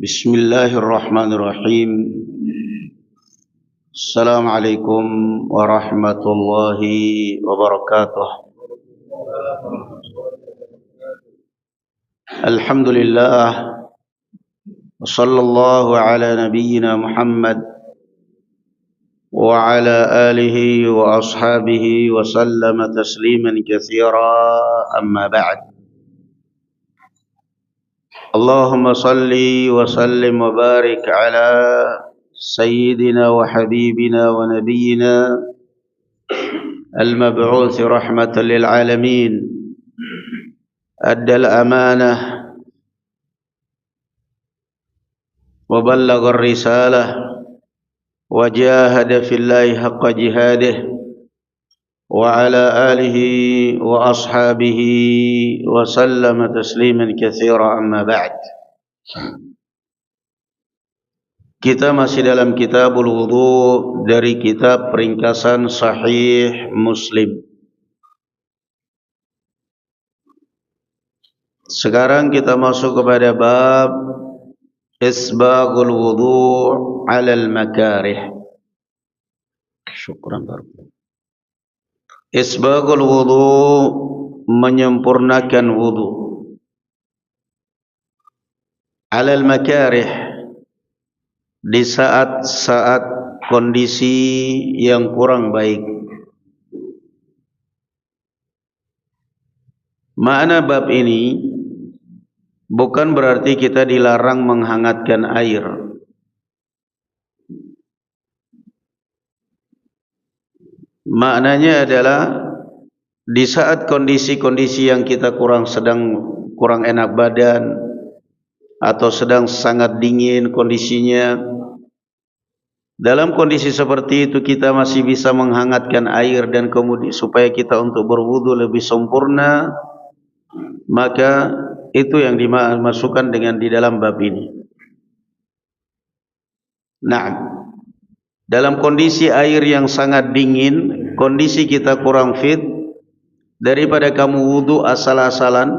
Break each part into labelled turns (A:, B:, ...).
A: Bismillahirrahmanirrahim. Assalamualaikum warahmatullahi wabarakatuh. Alhamdulillah. Wassallallahu ala nabiyyina Muhammad wa ala alihi wa ashabihi wa sallama tasliman katsira, amma ba'd. Allahumma salli wa sallim wa barik ala sayyidina wa habibina wa nabiyyina al-mab'uth rahmatan lil alamin, adda al-amanah wa ballagha ar-risalah wa jahada fillahi haqqa jihadih wa ala alihi wa ashabihi wa sallama tasliman katsira, amma ba'd. Kita masih dalam kitabul wudu dari kitab ringkasan Sahih Muslim. Sekarang kita masuk kepada bab isbaghul wudu 'ala al-makarih. Syukran barakallahu. Isbaghul wudu, menyempurnakan wudu, 'ala al-makarih, di saat-saat kondisi yang kurang baik. Makna bab ini bukan berarti kita dilarang menghangatkan air. Maknanya adalah di saat kondisi-kondisi yang kita kurang enak badan atau sedang sangat dingin kondisinya, dalam kondisi seperti itu kita masih bisa menghangatkan air dan kemudian supaya kita untuk berwudu lebih sempurna, maka itu yang dimasukkan dengan di dalam bab ini. Nah, dalam kondisi air yang sangat dingin, kondisi kita kurang fit, daripada kamu wudu asal-asalan,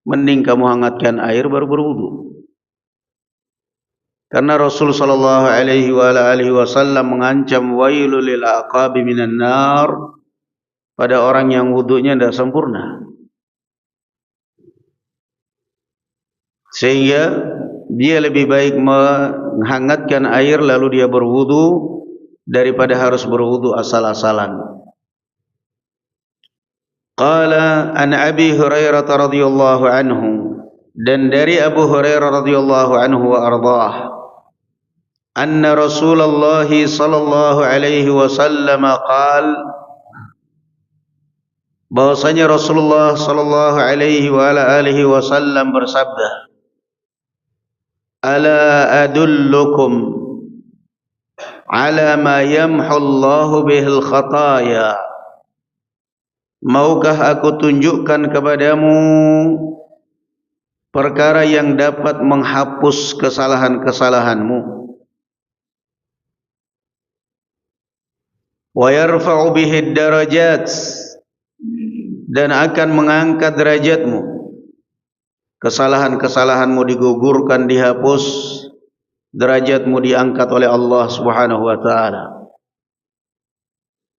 A: mending kamu hangatkan air baru berwudu. Karena Rasul sallallahu alaihi wasallam mengancam wailul lil aqabi minan nar, pada orang yang wudunya tidak sempurna. Sehingga dia lebih baik menghangatkan air lalu dia berwudu daripada harus berwudu asal-asalan. Qala an Abi Hurairah radhiyallahu anhu, dan dari Abu Hurairah radhiyallahu anhu wa ardhah, anna Rasulullah sallallahu alaihi wasallam qala, bahwasanya Rasulullah sallallahu alaihi wa alihi wasallam bersabda, ala adullukum ala ma yamhu Allahu bihil khataya, maukah aku tunjukkan kepadamu perkara yang dapat menghapus kesalahan-kesalahanmu, wa yarfa'u bihid darajat, dan akan mengangkat derajatmu. Kesalahan-kesalahanmu digugurkan, dihapus, derajatmu diangkat oleh Allah Subhanahu wa taala.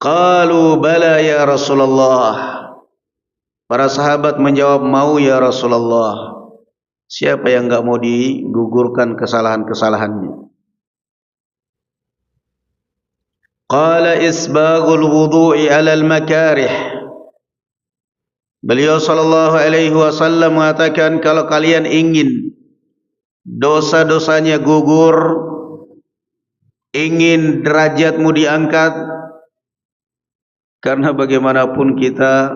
A: Qalu bala ya Rasulullah. Para sahabat menjawab, mau ya Rasulullah. Siapa yang enggak mau digugurkan kesalahan-kesalahannya? Qala isbaghul wudu'i 'alal makarih. Beliau sallallahu alaihi wasallam mengatakan, kalau kalian ingin dosa-dosanya gugur, ingin derajatmu diangkat, karena bagaimanapun kita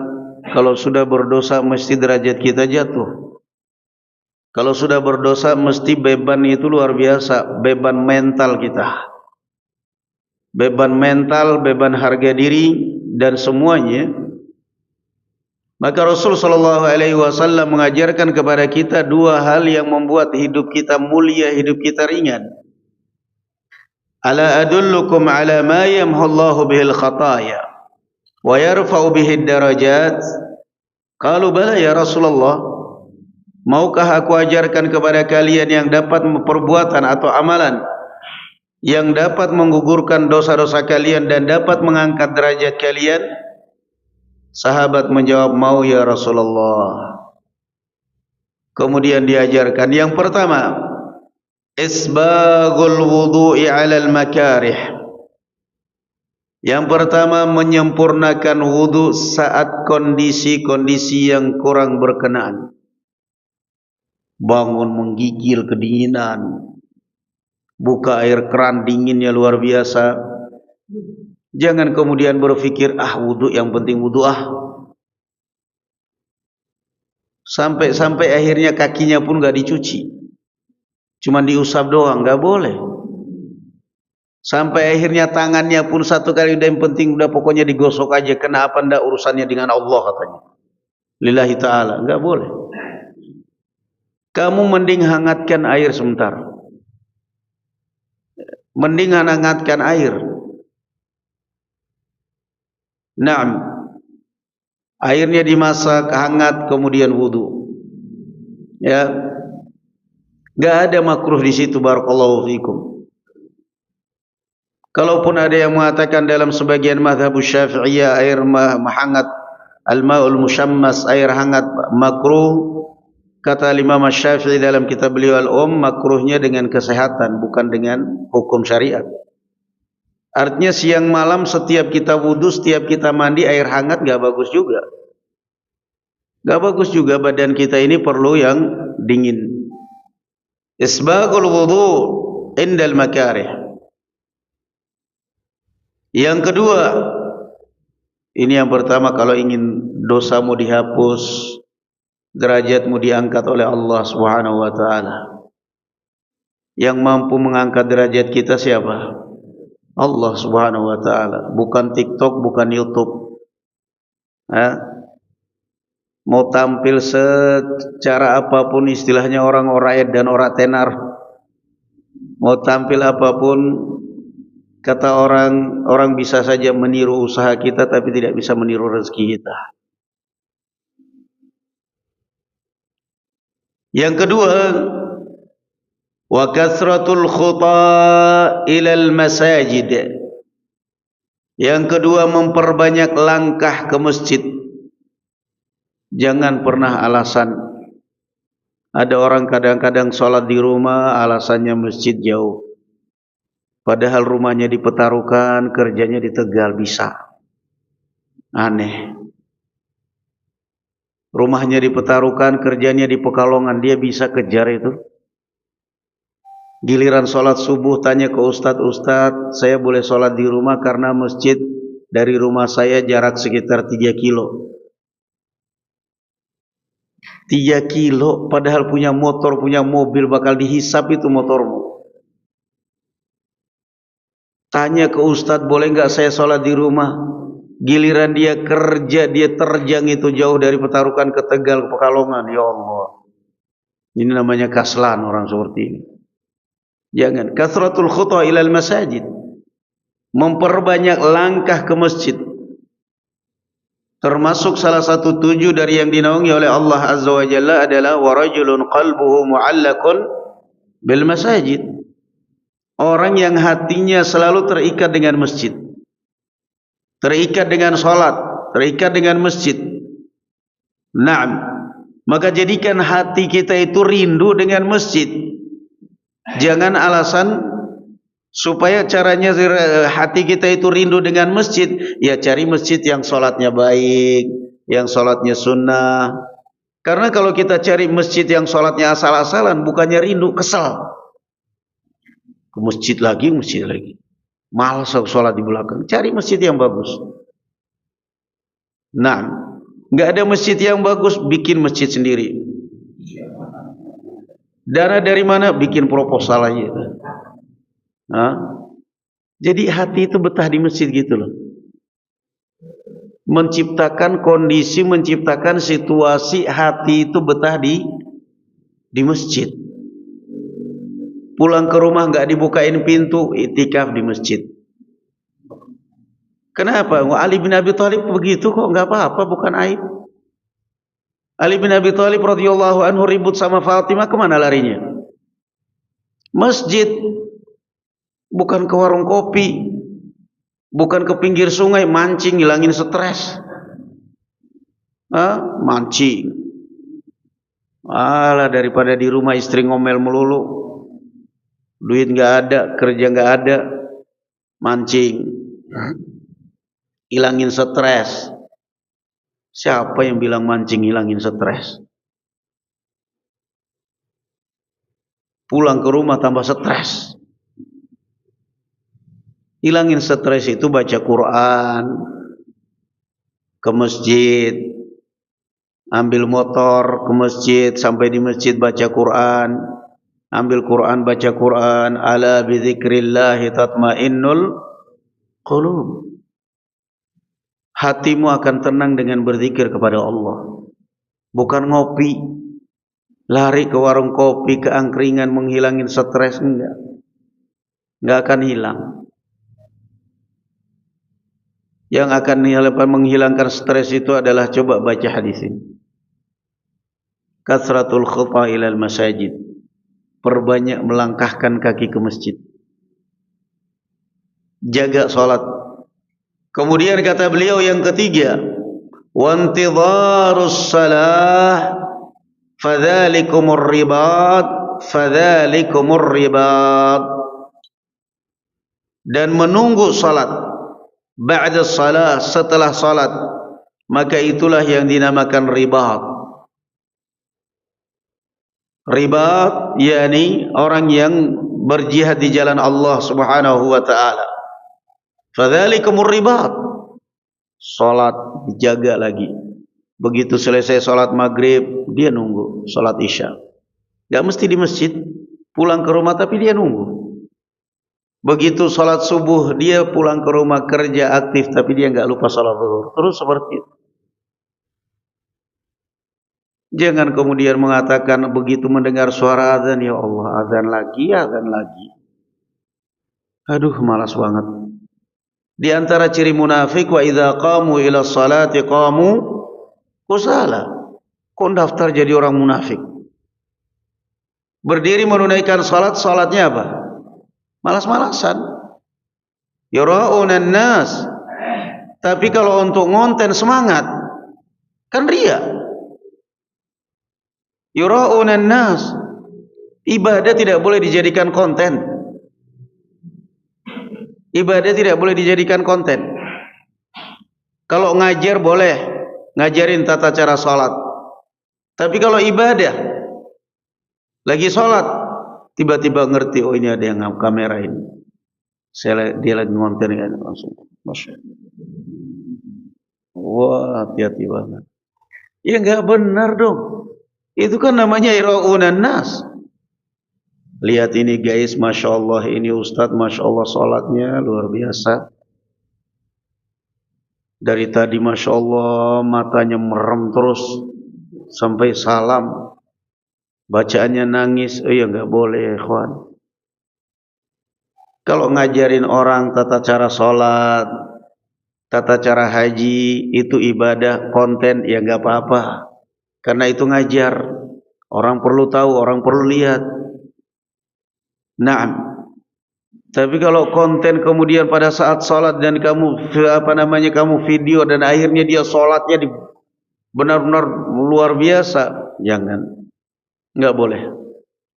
A: kalau sudah berdosa mesti derajat kita jatuh. Kalau sudah berdosa mesti beban itu luar biasa, beban mental kita. Beban mental, beban harga diri dan semuanya. Maka Rasul sallallahu alaihi wasallam mengajarkan kepada kita dua hal yang membuat hidup kita mulia, hidup kita ringan. Ala adullukum ala ma yamhullahu bihil khataya wa yarfa'u bihid darajat? Qalu bala ya Rasulullah. Maukah aku ajarkan kepada kalian yang dapat perbuatan atau amalan yang dapat menggugurkan dosa-dosa kalian dan dapat mengangkat derajat kalian? Sahabat menjawab, mau ya Rasulullah. Kemudian diajarkan yang pertama, isbaghul wudu'i 'alal makarih. Yang pertama, menyempurnakan wudu saat kondisi-kondisi yang kurang berkenaan. Bangun menggigil kedinginan, buka air keran dinginnya luar biasa. Jangan kemudian berpikir, wudu yang penting wudu Sampai akhirnya kakinya pun gak dicuci, cuma diusap doang, gak boleh. Sampai akhirnya tangannya pun satu kali udah, yang penting udah pokoknya digosok aja. Kenapa ndak urusannya dengan Allah katanya, lillahi ta'ala, gak boleh. Kamu mending hangatkan air sebentar, mending hangatkan air. Naam, airnya dimasak hangat kemudian wudu. Ya, gak ada makruh di situ. Barakallahu fikum. Kalaupun ada yang mengatakan dalam sebagian mazhab Syafi'iyah air hangat, al-ma'ul musyammas, air hangat makruh, kata Imam Syafi'i dalam kitab beliau makruhnya dengan kesehatan, bukan dengan hukum syariat. Artinya siang malam setiap kita wudu, setiap kita mandi air hangat gak bagus juga. Gak bagus juga, badan kita ini perlu yang dingin. Isbaghul wudu indal makarih. Yang kedua, ini yang pertama, kalau ingin dosamu dihapus, derajatmu diangkat oleh Allah Subhanahu wa ta'ala. Yang mampu mengangkat derajat kita siapa? Allah Subhanahu wa ta'ala, bukan TikTok, bukan YouTube. Mau tampil secara apapun, istilahnya orang oraet dan ora tenar, mau tampil apapun, kata orang bisa saja meniru usaha kita, tapi tidak bisa meniru rezeki kita. Yang kedua, wa kasratul khuta ilal masajid. Yang kedua, memperbanyak langkah ke masjid. Jangan pernah alasan. Ada orang kadang-kadang sholat di rumah, alasannya masjid jauh, padahal rumahnya di Petarukan, kerjanya di Tegal. Bisa aneh. Rumahnya di Petarukan, kerjanya di Pekalongan, dia bisa kejar itu. Giliran sholat subuh tanya ke ustadz, saya boleh sholat di rumah karena masjid dari rumah saya jarak sekitar 3 kilo. 3 kilo, padahal punya motor, punya mobil, bakal dihisap itu motormu. Tanya ke ustadz, boleh nggak saya sholat di rumah? Giliran dia kerja, dia terjang itu jauh dari Petarukan ke Tegal, ke Pekalongan. Ya Allah, ini namanya kaslan orang seperti ini. Jangan. Kasratul khuta ilal masajid, memperbanyak langkah ke masjid. Termasuk salah satu tujuh dari yang dinaungi oleh Allah Azza wa Jalla adalah warajulun qalbuhu mu'allakun bil masajid. Orang yang hatinya selalu terikat dengan masjid, terikat dengan sholat, terikat dengan masjid. Naam, maka jadikan hati kita itu rindu dengan masjid. Jangan alasan supaya caranya hati kita itu rindu dengan masjid, ya cari masjid yang sholatnya baik, yang sholatnya sunnah. Karena kalau kita cari masjid yang sholatnya asal-asalan, bukannya rindu, kesal. Ke masjid lagi, malas sholat di belakang. Cari masjid yang bagus. Nah, nggak ada masjid yang bagus, bikin masjid sendiri. Dana dari mana? Bikin proposal aja. Jadi hati itu betah di masjid gitu loh. Menciptakan kondisi, menciptakan situasi hati itu betah di masjid. pulang ke rumah nggak dibukain pintu, iktikaf di masjid. Kenapa? Ali bin Abi Thalib begitu kok, nggak apa-apa, bukan aib. Ali bin Abi Thalib radhiyallahu anhu ribut sama Fatimah, kemana larinya? Masjid, bukan ke warung kopi, bukan ke pinggir sungai mancing hilangin stres. Mancing. Alah, daripada di rumah istri ngomel melulu, duit nggak ada, kerja nggak ada, mancing, hilangin stres. Siapa yang bilang mancing hilangin stres? Pulang ke rumah tambah stres. Hilangin stres itu baca Quran, ke masjid, ambil motor ke masjid, sampai di masjid baca Quran, ambil Quran baca Quran. Ala bi dzikrillahi tatmainnul qulub. Hatimu akan tenang dengan berzikir kepada Allah. Bukan ngopi, lari ke warung kopi, ke angkringan menghilangin stres, enggak akan hilang. Yang akan menghilangkan stres itu adalah, coba baca hadis ini. Kasratul khutbah ilal masajid. Perbanyak melangkahkan kaki ke masjid. Jaga salat. Kemudian kata beliau yang ketiga, wantidharus salah fadzalikumur ribat, fadzalikumur ribat. Dan menunggu salat, ba'da salah, setelah salat, maka itulah yang dinamakan ribat. Ribat yakni orang yang berjihad di jalan Allah Subhanahu wa taala. Fadzalikumur ribat. Salat dijaga lagi. Begitu selesai salat maghrib, dia nunggu salat isya. Enggak mesti di masjid, pulang ke rumah tapi dia nunggu. Begitu salat subuh, dia pulang ke rumah kerja aktif tapi dia enggak lupa salat zuhur. Terus seperti itu. Jangan kemudian mengatakan begitu mendengar suara azan, ya Allah, azan lagi, azan lagi. Aduh, malas banget. Di antara ciri munafik, wa idza qamu ila sholati qamu kusala. Kok daftar jadi orang munafik? Berdiri menunaikan salat, salatnya apa? Malas-malasan. Yura'unan nas. Tapi kalau untuk ngonten semangat, kan ria. Yura'unan nas. Ibadah tidak boleh dijadikan konten. Ibadah tidak boleh dijadikan konten. Kalau ngajar boleh, ngajarin tata cara sholat. Tapi kalau ibadah, lagi sholat, tiba-tiba ngerti, oh ini ada yang kamera ini. Dia lagi ngonten kan, langsung, masya Allah. Wah, hati-hati banget. Ya nggak benar dong. Itu kan namanya ira'unan nas. Lihat ini guys, masya Allah, ini Ustadz, masya Allah sholatnya luar biasa. Dari tadi masya Allah matanya merem terus sampai salam, bacaannya nangis. Ya nggak boleh, ikhwan. Kalau ngajarin orang tata cara sholat, tata cara haji, itu ibadah konten, ya nggak apa-apa. Karena itu ngajar, orang perlu tahu, orang perlu lihat. Naam. Tapi kalau konten kemudian pada saat sholat dan kamu kamu video dan akhirnya dia sholatnya benar-benar luar biasa, jangan, nggak boleh.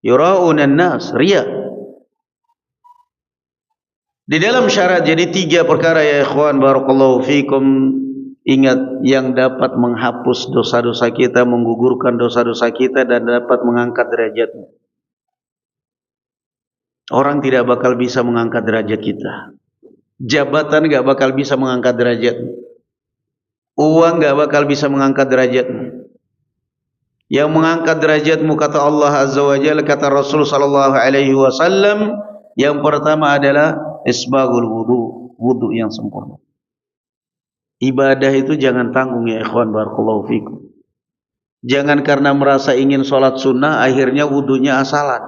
A: Yura'unan nas, riya. Di dalam syarat jadi 3 perkara ya ikhwan barakallahu fikum. Ingat, yang dapat menghapus dosa-dosa kita, menggugurkan dosa-dosa kita, dan dapat mengangkat derajatnya. Orang tidak bakal bisa mengangkat derajat kita. Jabatan gak bakal bisa mengangkat derajat. Uang gak bakal bisa mengangkat derajatmu. Yang mengangkat derajatmu, kata Allah Azza wa Jalla, kata Rasul sallallahu alaihi wasallam, yang pertama adalah isbagul wudu, wudu yang sempurna. Ibadah itu jangan tanggung ya ikhwan barakallahu fikum. Jangan karena merasa ingin sholat sunnah akhirnya wudunya asalan.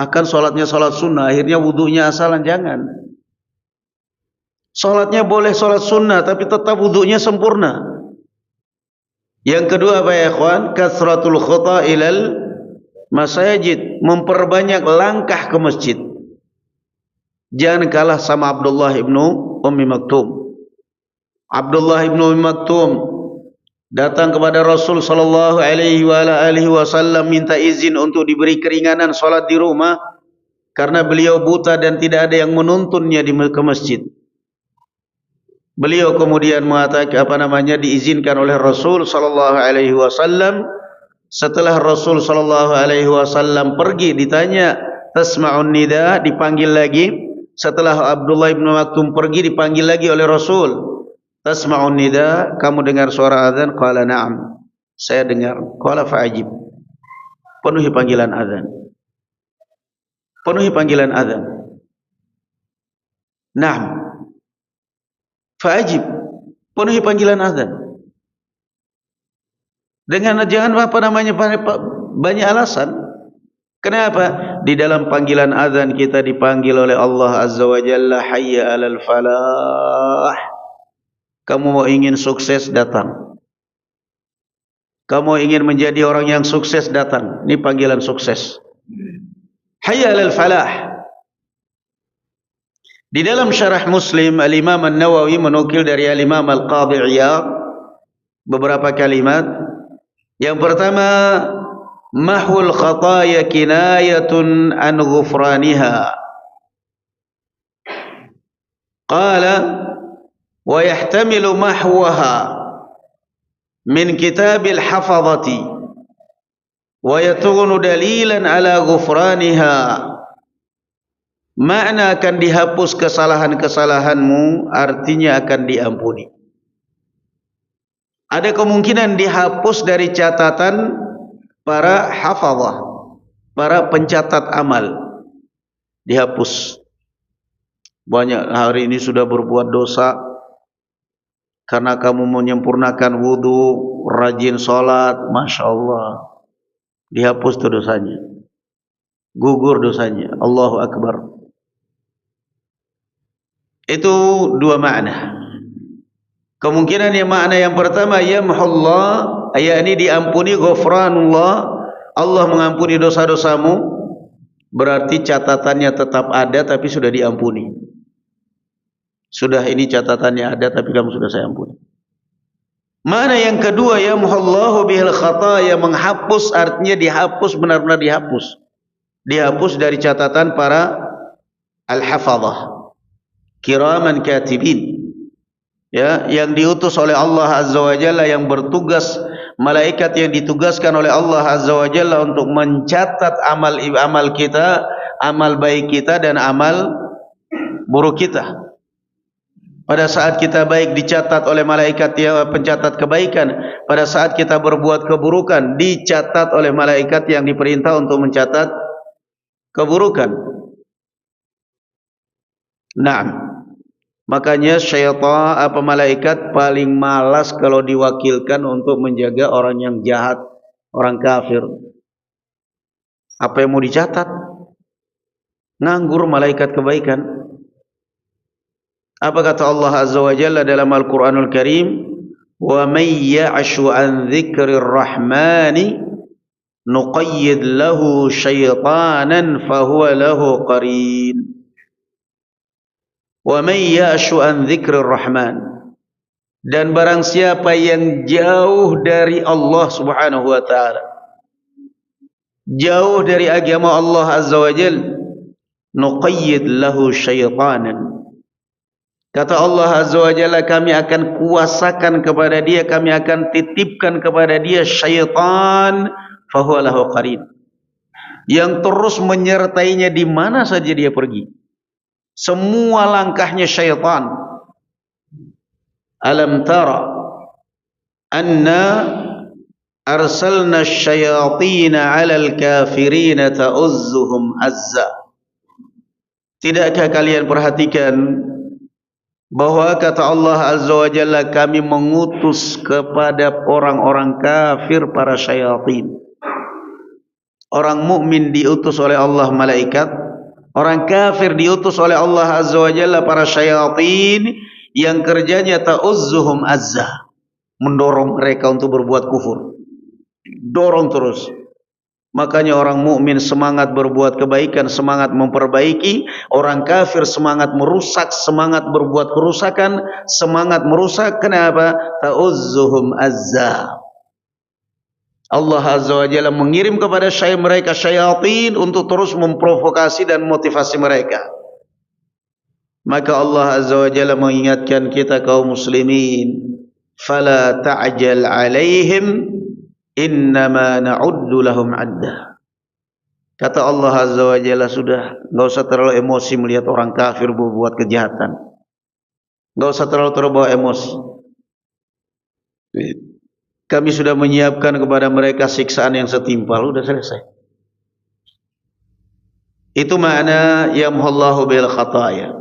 A: Akan sholatnya sholat sunnah, akhirnya wudunya asalan. Jangan. Sholatnya boleh sholat sunnah, tapi tetap wudunya sempurna. Yang kedua apa ya ikhwan? Kasratul khuta ilal masajid, memperbanyak langkah ke masjid. Jangan kalah sama Abdullah ibnu Ummi Maktum. Abdullah ibnu Ummi Maktum datang kepada Rasul sallallahu alaihi wasallam minta izin untuk diberi keringanan salat di rumah karena beliau buta dan tidak ada yang menuntunnya ke masjid. Beliau kemudian mengatakan diizinkan oleh Rasul sallallahu alaihi wasallam. Setelah Rasul sallallahu alaihi wasallam pergi, ditanya, "Tasma'un nida?" dipanggil lagi. Setelah Abdullah bin Maktum pergi, dipanggil lagi oleh Rasul. "Tasma'un nida?" Kamu dengar suara azan? Qala na'am. Saya dengar. Qala fa'ajib. Penuhi panggilan azan. Penuhi panggilan azan. Na'am. Fa'ajib. Penuhi panggilan azan. Dengan jangan banyak alasan. Kenapa? Di dalam panggilan azan kita dipanggil oleh Allah Azza wa Jalla, hayya 'alal falah. Kamu mau ingin sukses, datang. Kamu ingin menjadi orang yang sukses, datang. Ini panggilan sukses. Hayya 'alal falah. Di dalam syarah Muslim, Al-Imam An-Nawawi menukil dari Al-Imam Al-Qadhi Iyad beberapa kalimat. Yang pertama, mahul khataya kinayatun an ghufraniha. Qala wa yahtamilu mahwaha min kitabil hafadhati wa yakunu dalilan ala ghufraniha. Makna akan dihapus kesalahan-kesalahanmu, artinya akan diampuni. Ada kemungkinan dihapus dari catatan para hafadhah, para pencatat amal. Dihapus. Banyak hari ini sudah berbuat dosa karena kamu menyempurnakan wudu, rajin sholat, Masya Allah. Dihapus itu dosanya. Gugur dosanya. Allahu Akbar. Itu dua makna. Kemungkinan yang makna yang pertama, yamhullah, yakni diampuni, ghufranullah, Allah mengampuni dosa-dosamu, berarti catatannya tetap ada tapi sudah diampuni. Sudah, ini catatannya ada tapi kamu sudah saya ampuni. Makna yang kedua, yamhullahu bihil khataya, menghapus, artinya dihapus, benar-benar dihapus. Dihapus dari catatan para al-hafadhah, kiraman katibin. Ya, yang diutus oleh Allah Azza wa Jalla, yang bertugas, malaikat yang ditugaskan oleh Allah Azza wa Jalla untuk mencatat amal kita, amal baik kita dan amal buruk kita. Pada saat kita baik dicatat oleh malaikat yang pencatat kebaikan, pada saat kita berbuat keburukan dicatat oleh malaikat yang diperintah untuk mencatat keburukan. Naam. Makanya syaitan, malaikat paling malas kalau diwakilkan untuk menjaga orang yang jahat, orang kafir. Apa yang mau dicatat? Nganggur malaikat kebaikan. Apa kata Allah Azza wa Jalla dalam Al-Quranul Karim? Wa may ya'shu an dzikrir rahmani nuqayyid lahu syaitanan fahuwa lahu qarin. Wa may ya'shu an dzikrir rahman, dan barang siapa yang jauh dari Allah Subhanahu wa taala, jauh dari agama Allah Azza wa Jalla, nuqayyid lahu syaitanan. Kata Allah Azza wa Jalla, kami akan kuasakan kepada dia, kami akan titipkan kepada dia syaitan, fahuwa lahu qarin, yang terus menyertainya di mana saja dia pergi. Semua langkahnya syaitan. Alam tara anna arsalna asyayatin 'alal kafirin ta'uzzuhum azza. Tidakkah kalian perhatikan bahwa kata Allah Azza wa Jalla, kami mengutus kepada orang-orang kafir para syaitan Orang mukmin diutus oleh Allah malaikat, orang kafir diutus oleh Allah Azza wa Jalla para syayatin yang kerjanya ta'uzzuhum azza, mendorong mereka untuk berbuat kufur. Dorong terus. Makanya orang mukmin semangat berbuat kebaikan, semangat memperbaiki. Orang kafir semangat merusak, semangat berbuat kerusakan, semangat merusak. Kenapa? Ta'uzzuhum azza. Allah Azza wa Jalla mengirim kepada mereka syayatin untuk terus memprovokasi dan motivasi mereka. Maka Allah Azza wa Jalla mengingatkan kita kaum muslimin, fala ta'jal 'alaihim innama na'uddu lahum 'adda. Kata Allah Azza wa Jalla, sudah, enggak usah terlalu emosi melihat orang kafir berbuat kejahatan. Enggak usah terlalu terbawa emosi. Kami sudah menyiapkan kepada mereka siksaan yang setimpal. Sudah selesai. Itu makna yamhallahu bil khataya.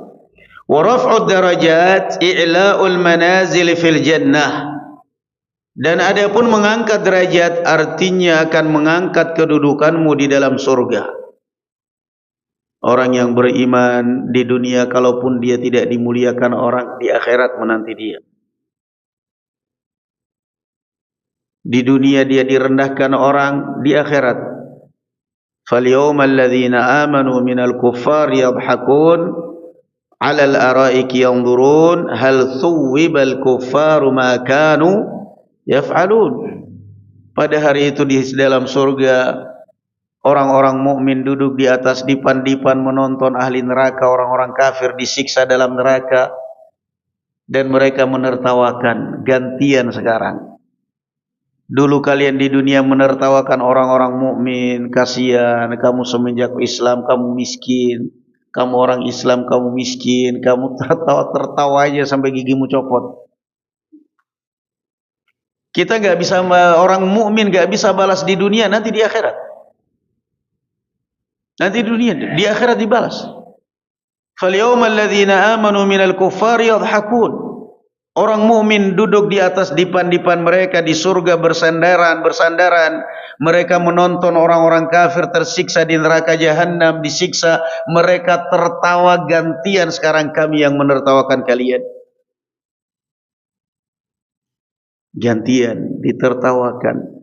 A: Wa raf'ud darajat i'la'ul manazil fil jannah. Dan adapun mengangkat derajat artinya akan mengangkat kedudukanmu di dalam surga. Orang yang beriman di dunia kalaupun dia tidak dimuliakan orang, di akhirat menanti dia. Di dunia dia direndahkan orang, di akhirat falyawmal ladzina amanu minal kuffari yadhhakun 'alal araiki yanzurun hal thuwibal kuffaru ma kanu yaf'alun. Pada hari itu di dalam surga orang-orang mukmin duduk di atas dipan-dipan menonton ahli neraka, orang-orang kafir disiksa dalam neraka, dan mereka menertawakan. Gantian sekarang. Dulu kalian di dunia menertawakan orang-orang mukmin, kasihan kamu semenjak Islam kamu miskin, kamu orang Islam kamu miskin, kamu tertawa aja sampai gigimu copot. Kita enggak bisa, orang mukmin enggak bisa balas di dunia, nanti di akhirat. Nanti di dunia, di akhirat dibalas. Fal yawmal ladzina amanu minal kuffari yadhhakun. Orang mukmin duduk di atas dipan-dipan mereka di surga bersandaran. Mereka menonton orang-orang kafir tersiksa di neraka jahanam, disiksa. Mereka tertawa gantian, sekarang kami yang menertawakan kalian. Gantian, ditertawakan.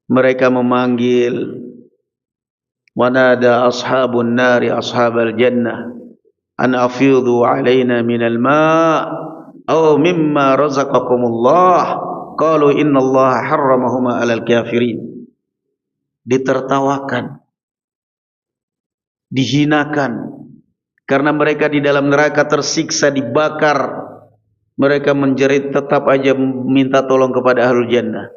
A: Mereka memanggil, wanada ashabun nari ashabal jannah an afidhu alaina minal ma' aw mimma razaqakumullah qalu innallaha harramahuma 'alal kafirin. Ditertawakan, dihinakan karena mereka di dalam neraka tersiksa, dibakar. Mereka menjerit, tetap aja minta tolong kepada ahlul jannah.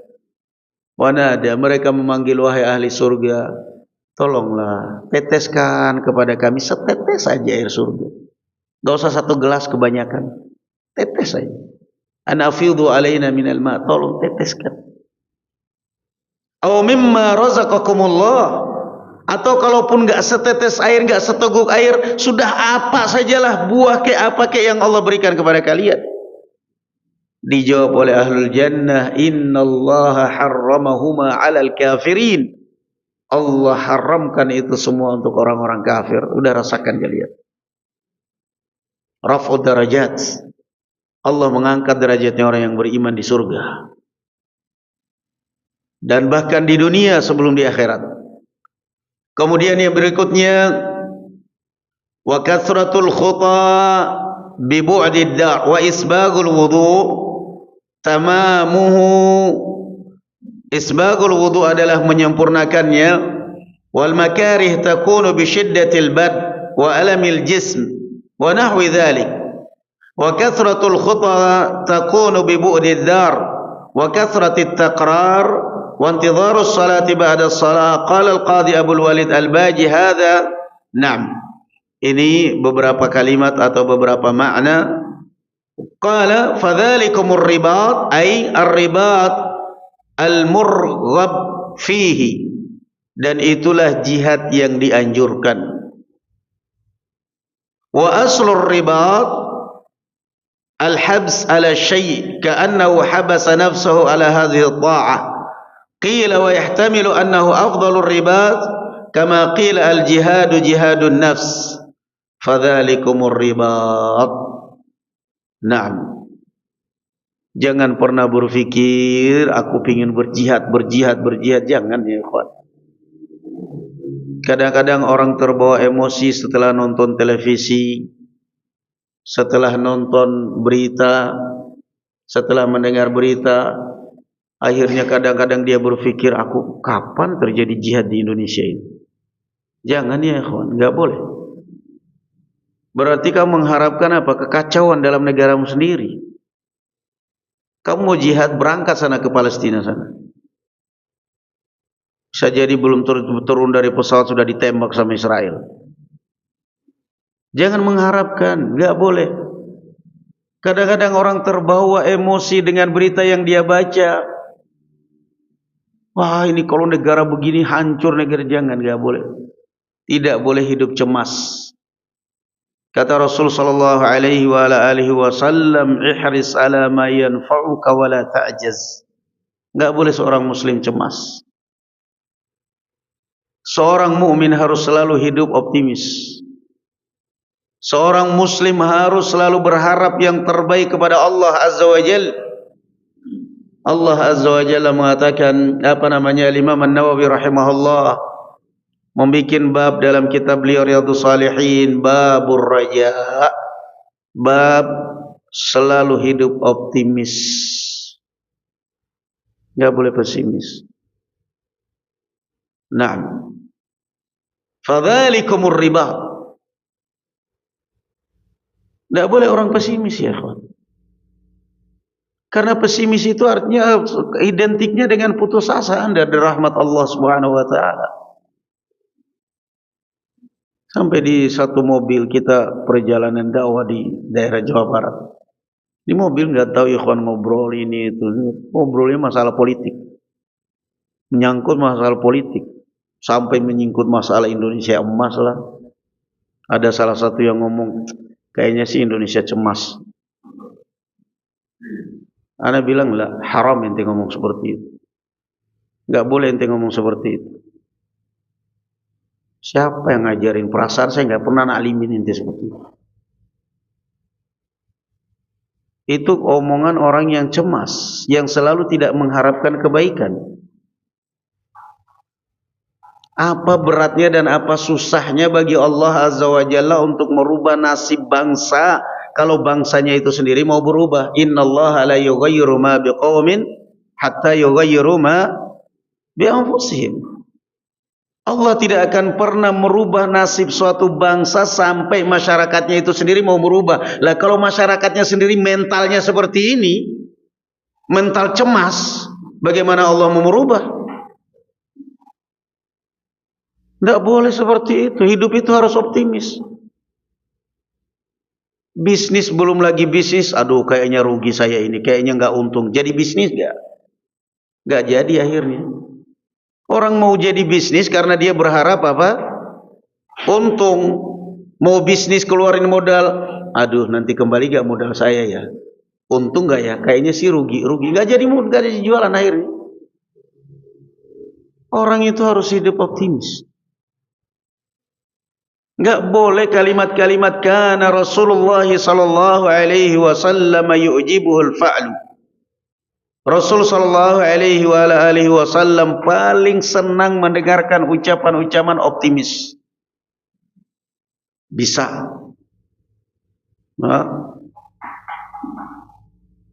A: Wanada, mereka memanggil, wahai ahli surga, tolonglah, teteskan kepada kami setetes saja air surga. Tidak usah satu gelas kebanyakan, tetes saja. Anafidhu alaina minal ma', tolong teteskan. Aw mimma razaqakumullah, atau kalaupun enggak setetes air, enggak seteguk air, sudah apa sajalah, buah ke apa ke yang Allah berikan kepada kalian. Dijawab oleh ahlul jannah, innallaha harramahuma 'alal kafirin. Allah haramkan itu semua untuk orang-orang kafir. Udah rasakan kalian. Raf'ud darajat. Allah mengangkat derajatnya orang yang beriman di surga. Dan bahkan di dunia sebelum di akhirat. Kemudian yang berikutnya, wa kathratul khuta bi bu'did dar wa isbagul wudu' tamamuhu. Isbagul wudu adalah menyempurnakannya. Wal makarih takunu bi syiddatil bad wa alamil jism wa nahwi dhalik. Wa kathratul khuta takunu bi bu'did dar wa kathratit taqrar wa intidharus salati ba'da as-salah. Qala al-qadi Abdul Walid al-Baji hadha na'am. Ini beberapa kalimat atau beberapa makna. Qala fadhalikumur ribat ay ar-ribat al-murghab fihi, dan itulah jihad yang dianjurkan. Wa aslur ribat al-habs ala syai' ka'annahu habasa nafsahu ala hadhihi ta'ah qila wa yahtamilu annahu afdalur ribat kama qila al jihadu jihadun nafs fadzalikumur ribat. Naam. Jangan pernah berpikir aku ingin berjihad. Jangan ya ikhwan. Kadang-kadang orang terbawa emosi setelah nonton televisi, setelah nonton berita, setelah mendengar berita, akhirnya kadang-kadang dia berpikir, aku kapan terjadi jihad di Indonesia ini? Jangan ya ikhwan, enggak boleh. Berarti kamu mengharapkan apa? Kekacauan dalam negaramu sendiri. Kamu mau jihad, berangkat sana ke Palestina sana. Bisa jadi belum turun dari pesawat sudah ditembak sama Israel. Jangan mengharapkan, enggak boleh. Kadang-kadang orang terbawa emosi dengan berita yang dia baca. Wah, ini kalau negara begini hancur negara. Jangan, enggak boleh. Tidak boleh hidup cemas. Kata Rasul sallallahu alaihi wa alihi wasallam, ihris ala ma yanfa'uka wa la ta'jaz. Enggak boleh seorang muslim cemas. Seorang mukmin harus selalu hidup optimis. Seorang muslim harus selalu berharap yang terbaik kepada Allah Azza wa Jalla. Allah Azza wa Jalla mengatakan, Imam An-Nawawi rahimahullah membuat bab dalam kitab beliau Riyadhus Shalihin, babur raja, bab selalu hidup optimis, enggak boleh pesimis. Naam. Fadzalikumur ribat. Enggak boleh orang pesimis ya ikhwan. Karena pesimis itu artinya identiknya dengan putus asa Anda dari rahmat Allah Subhanahu wa taala. Sampai di satu mobil kita perjalanan dakwah di daerah Jawa Barat. Di mobil enggak tahu ikhwan ngobrol ini itu. Ngobrolnya masalah politik. Menyangkut masalah politik. Sampai menyangkut masalah Indonesia emas lah. Ada salah satu yang ngomong, kayaknya sih Indonesia cemas. Ana bilang lah, haram ente ngomong seperti itu. Enggak boleh ente ngomong seperti itu. Siapa yang ngajarin? Perasaan saya enggak pernah naklimin ente seperti itu. Itu omongan orang yang cemas, yang selalu tidak mengharapkan kebaikan. Apa beratnya dan apa susahnya bagi Allah Azza wa Jalla untuk merubah nasib bangsa kalau bangsanya itu sendiri mau berubah. Innallaha la yughayyiru ma biqaumin hatta yughayyiru ma bi anfusihim. Allah tidak akan pernah merubah nasib suatu bangsa sampai masyarakatnya itu sendiri mau merubah. Lah kalau masyarakatnya sendiri mentalnya seperti ini, mental cemas, bagaimana Allah mau merubah? Tidak boleh seperti itu. Hidup itu harus optimis. Bisnis belum lagi bisnis, aduh kayaknya rugi saya ini, kayaknya nggak untung. Jadi bisnis nggak jadi akhirnya. Orang mau jadi bisnis karena dia berharap apa? Untung. Mau bisnis keluarin modal, aduh nanti kembali gak modal saya ya? Untung gak ya? Kayaknya sih rugi. Gak jadi jualan akhirnya. Orang itu harus hidup optimis. Gak boleh kalimat-kalimat kana Rasulullah sallallahu alaihi wasallam yu'jibuhul fa'lu. Rasul sallallahu alaihi wasallam paling senang mendengarkan ucapan-ucapan optimis. Bisa.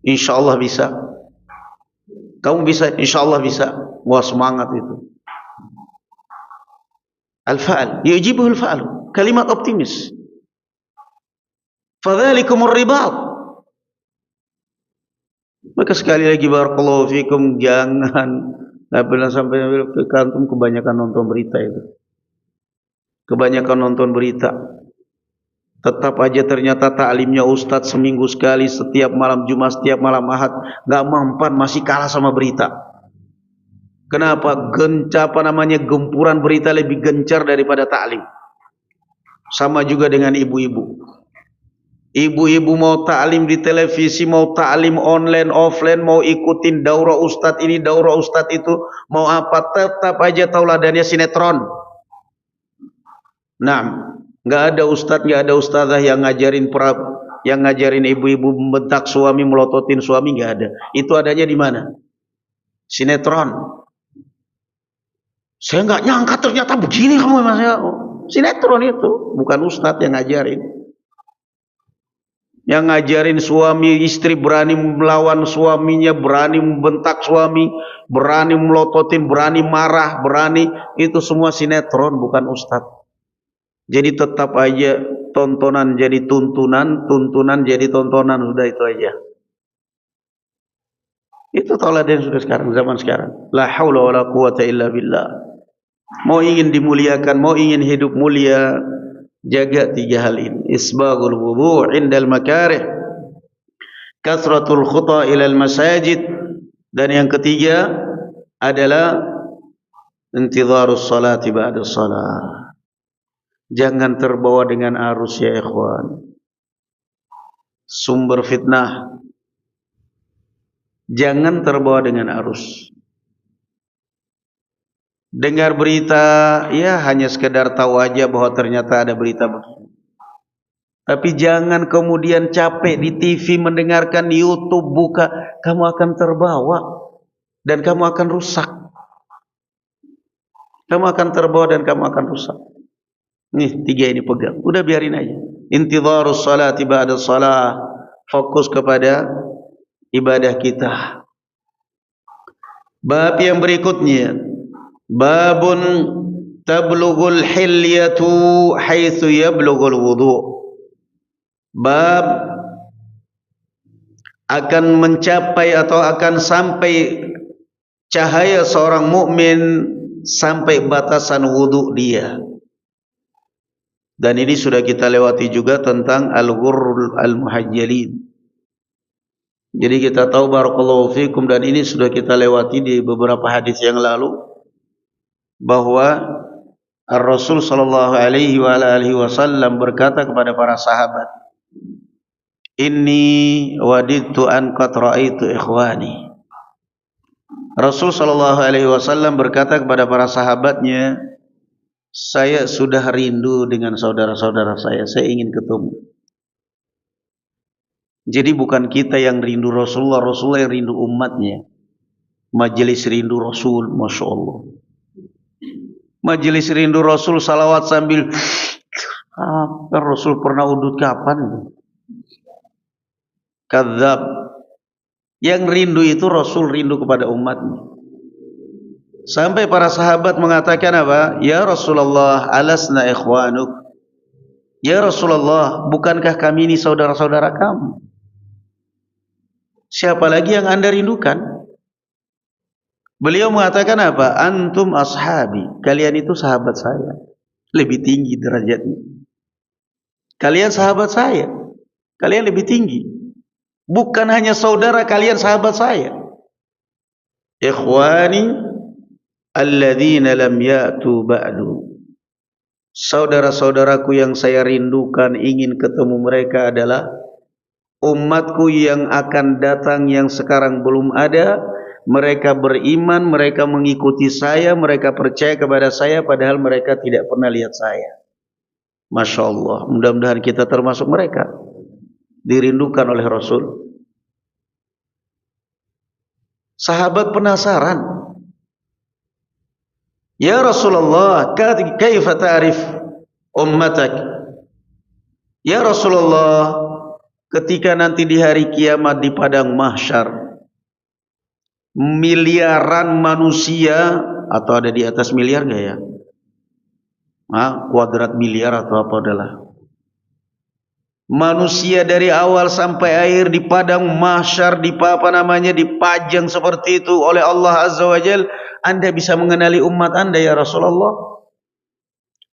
A: Insyaallah bisa. Kamu bisa, insyaallah bisa. Wah, semangat itu. Al-fa'al, yujibuhul fa'al. Kalimat optimis. Fadzalikumur ribat. Maka sekali lagi barakallahu fikum, jangan pernah sampai ke kantum kebanyakan nonton berita itu. Kebanyakan nonton berita. Tetap aja ternyata taklimnya ustadz seminggu sekali, setiap malam Jumat, setiap malam Ahad, enggak mempan, masih kalah sama berita. Kenapa? Gempuran berita lebih gencar daripada taklim. Sama juga dengan ibu-ibu. Ibu-ibu mau ta'lim di televisi, mau ta'lim online, offline, mau ikutin daurah ustadz ini, daurah ustadz itu, mau apa, tetap aja tauladannya sinetron. Nah, nggak ada ustadz, nggak ada ustazah yang ngajarin ibu-ibu membentak suami, melototin suami, nggak ada. Itu adanya di mana? Sinetron. Saya nggak nyangka ternyata begini kamu, Mas. Sinetron itu, bukan ustadz yang ngajarin. Yang ngajarin suami istri berani melawan suaminya, berani membentak suami, berani melototin, berani marah, berani, itu semua sinetron, bukan ustadz. Jadi tetap aja tontonan jadi tuntunan, tuntunan jadi tontonan, udah itu aja. Itu tauladan sudah sekarang, zaman sekarang. La haula wala quwata illa billah. Mau ingin dimuliakan, mau ingin hidup mulia, jaga 3 hal ini. Isbaghul wudu' indal makarih, kasratul khuta ilal masajid, dan yang ketiga adalah intidharus salati ba'da salat. Jangan terbawa dengan arus ya ikhwan. Sumber fitnah. Jangan terbawa dengan arus. Dengar berita, ya hanya sekedar tahu aja bahwa ternyata ada berita begini. Tapi jangan kemudian capek di TV mendengarkan, di YouTube buka, kamu akan terbawa dan kamu akan rusak. Kamu akan terbawa dan kamu akan rusak. Nih 3 ini pegang, udah biarin aja. Intidharus salati ba'da salah, fokus kepada ibadah kita. Bab yang berikutnya, babun tablughul hilyatu haitsu yablughul wudu'. Bab akan mencapai atau akan sampai cahaya seorang mukmin sampai batasan wudu dia. Dan ini sudah kita lewati juga tentang al-ghurrul al-muhajjalin. Jadi kita tahu barakallahu fikum, dan ini sudah kita lewati di beberapa hadis yang lalu, bahwa Rasul sallallahu alaihi wa alihi wasallam berkata kepada para sahabat, "Inni wadidtu an qad ra'aitu ikhwani." Rasul sallallahu alaihi wasallam berkata kepada para sahabatnya, saya sudah rindu dengan saudara-saudara saya ingin ketemu. Jadi bukan kita yang rindu Rasulullah, Rasulullah yang rindu umatnya. Majelis rindu Rasul, Masya Allah. Majelis rindu Rasul, salawat sambil kan Rasul pernah udut kapan? Kadzab. Yang rindu itu Rasul rindu kepada umatnya. Sampai para sahabat mengatakan apa? Ya Rasulullah, alasna ikhwanuk. Ya Rasulullah, bukankah kami ini saudara-saudara kamu? Siapa lagi yang Anda rindukan? Beliau mengatakan apa? Antum ashabi. Kalian itu sahabat saya. Lebih tinggi derajatnya. Kalian sahabat saya. Kalian lebih tinggi. Bukan hanya saudara, kalian sahabat saya. Ikhwani alladzina lam ya'tu ba'du. Saudara-saudaraku yang saya rindukan, ingin ketemu mereka adalah umatku yang akan datang, yang sekarang belum ada. Mereka beriman, mereka mengikuti saya, mereka percaya kepada saya, padahal mereka tidak pernah lihat saya. Masya Allah, mudah-mudahan kita termasuk mereka, dirindukan oleh Rasul. Sahabat penasaran, ya Rasulullah, kaifa ta'rif ummatak? Ya Rasulullah, ketika nanti di hari kiamat di padang mahsyar, miliaran manusia, atau ada di atas miliar gak ya? Kuadrat miliar atau apa adalah manusia dari awal sampai akhir di padang mahsyar, dipajang seperti itu oleh Allah Azza wa Jalla. Anda bisa mengenali umat Anda ya Rasulullah?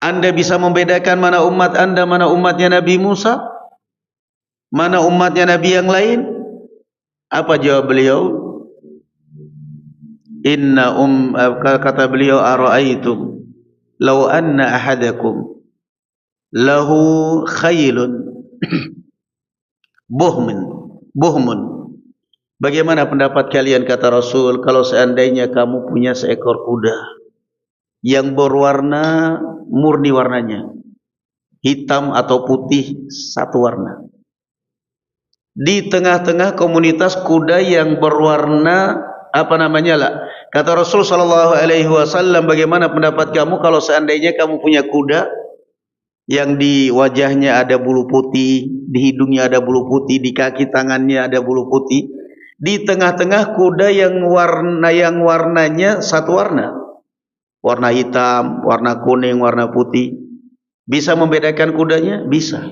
A: Anda bisa membedakan mana umat Anda, mana umatnya Nabi Musa, mana umatnya Nabi yang lain? Apa jawab beliau? Kata beliau, ara'aitum law anna ahadakum lahu khaylun Buhmun. Buhmun. Bagaimana pendapat kalian, kata Rasul, kalau seandainya kamu punya seekor kuda yang berwarna murni warnanya, hitam atau putih satu warna. Di tengah-tengah komunitas kuda yang berwarna apa namanya lah. Kata Rasul sallallahu alaihi wasallam, bagaimana pendapat kamu kalau seandainya kamu punya kuda yang di wajahnya ada bulu putih, di hidungnya ada bulu putih, di kaki tangannya ada bulu putih, di tengah-tengah kuda yang warnanya satu warna, warna hitam, warna kuning, warna putih. Bisa membedakan kudanya? Bisa.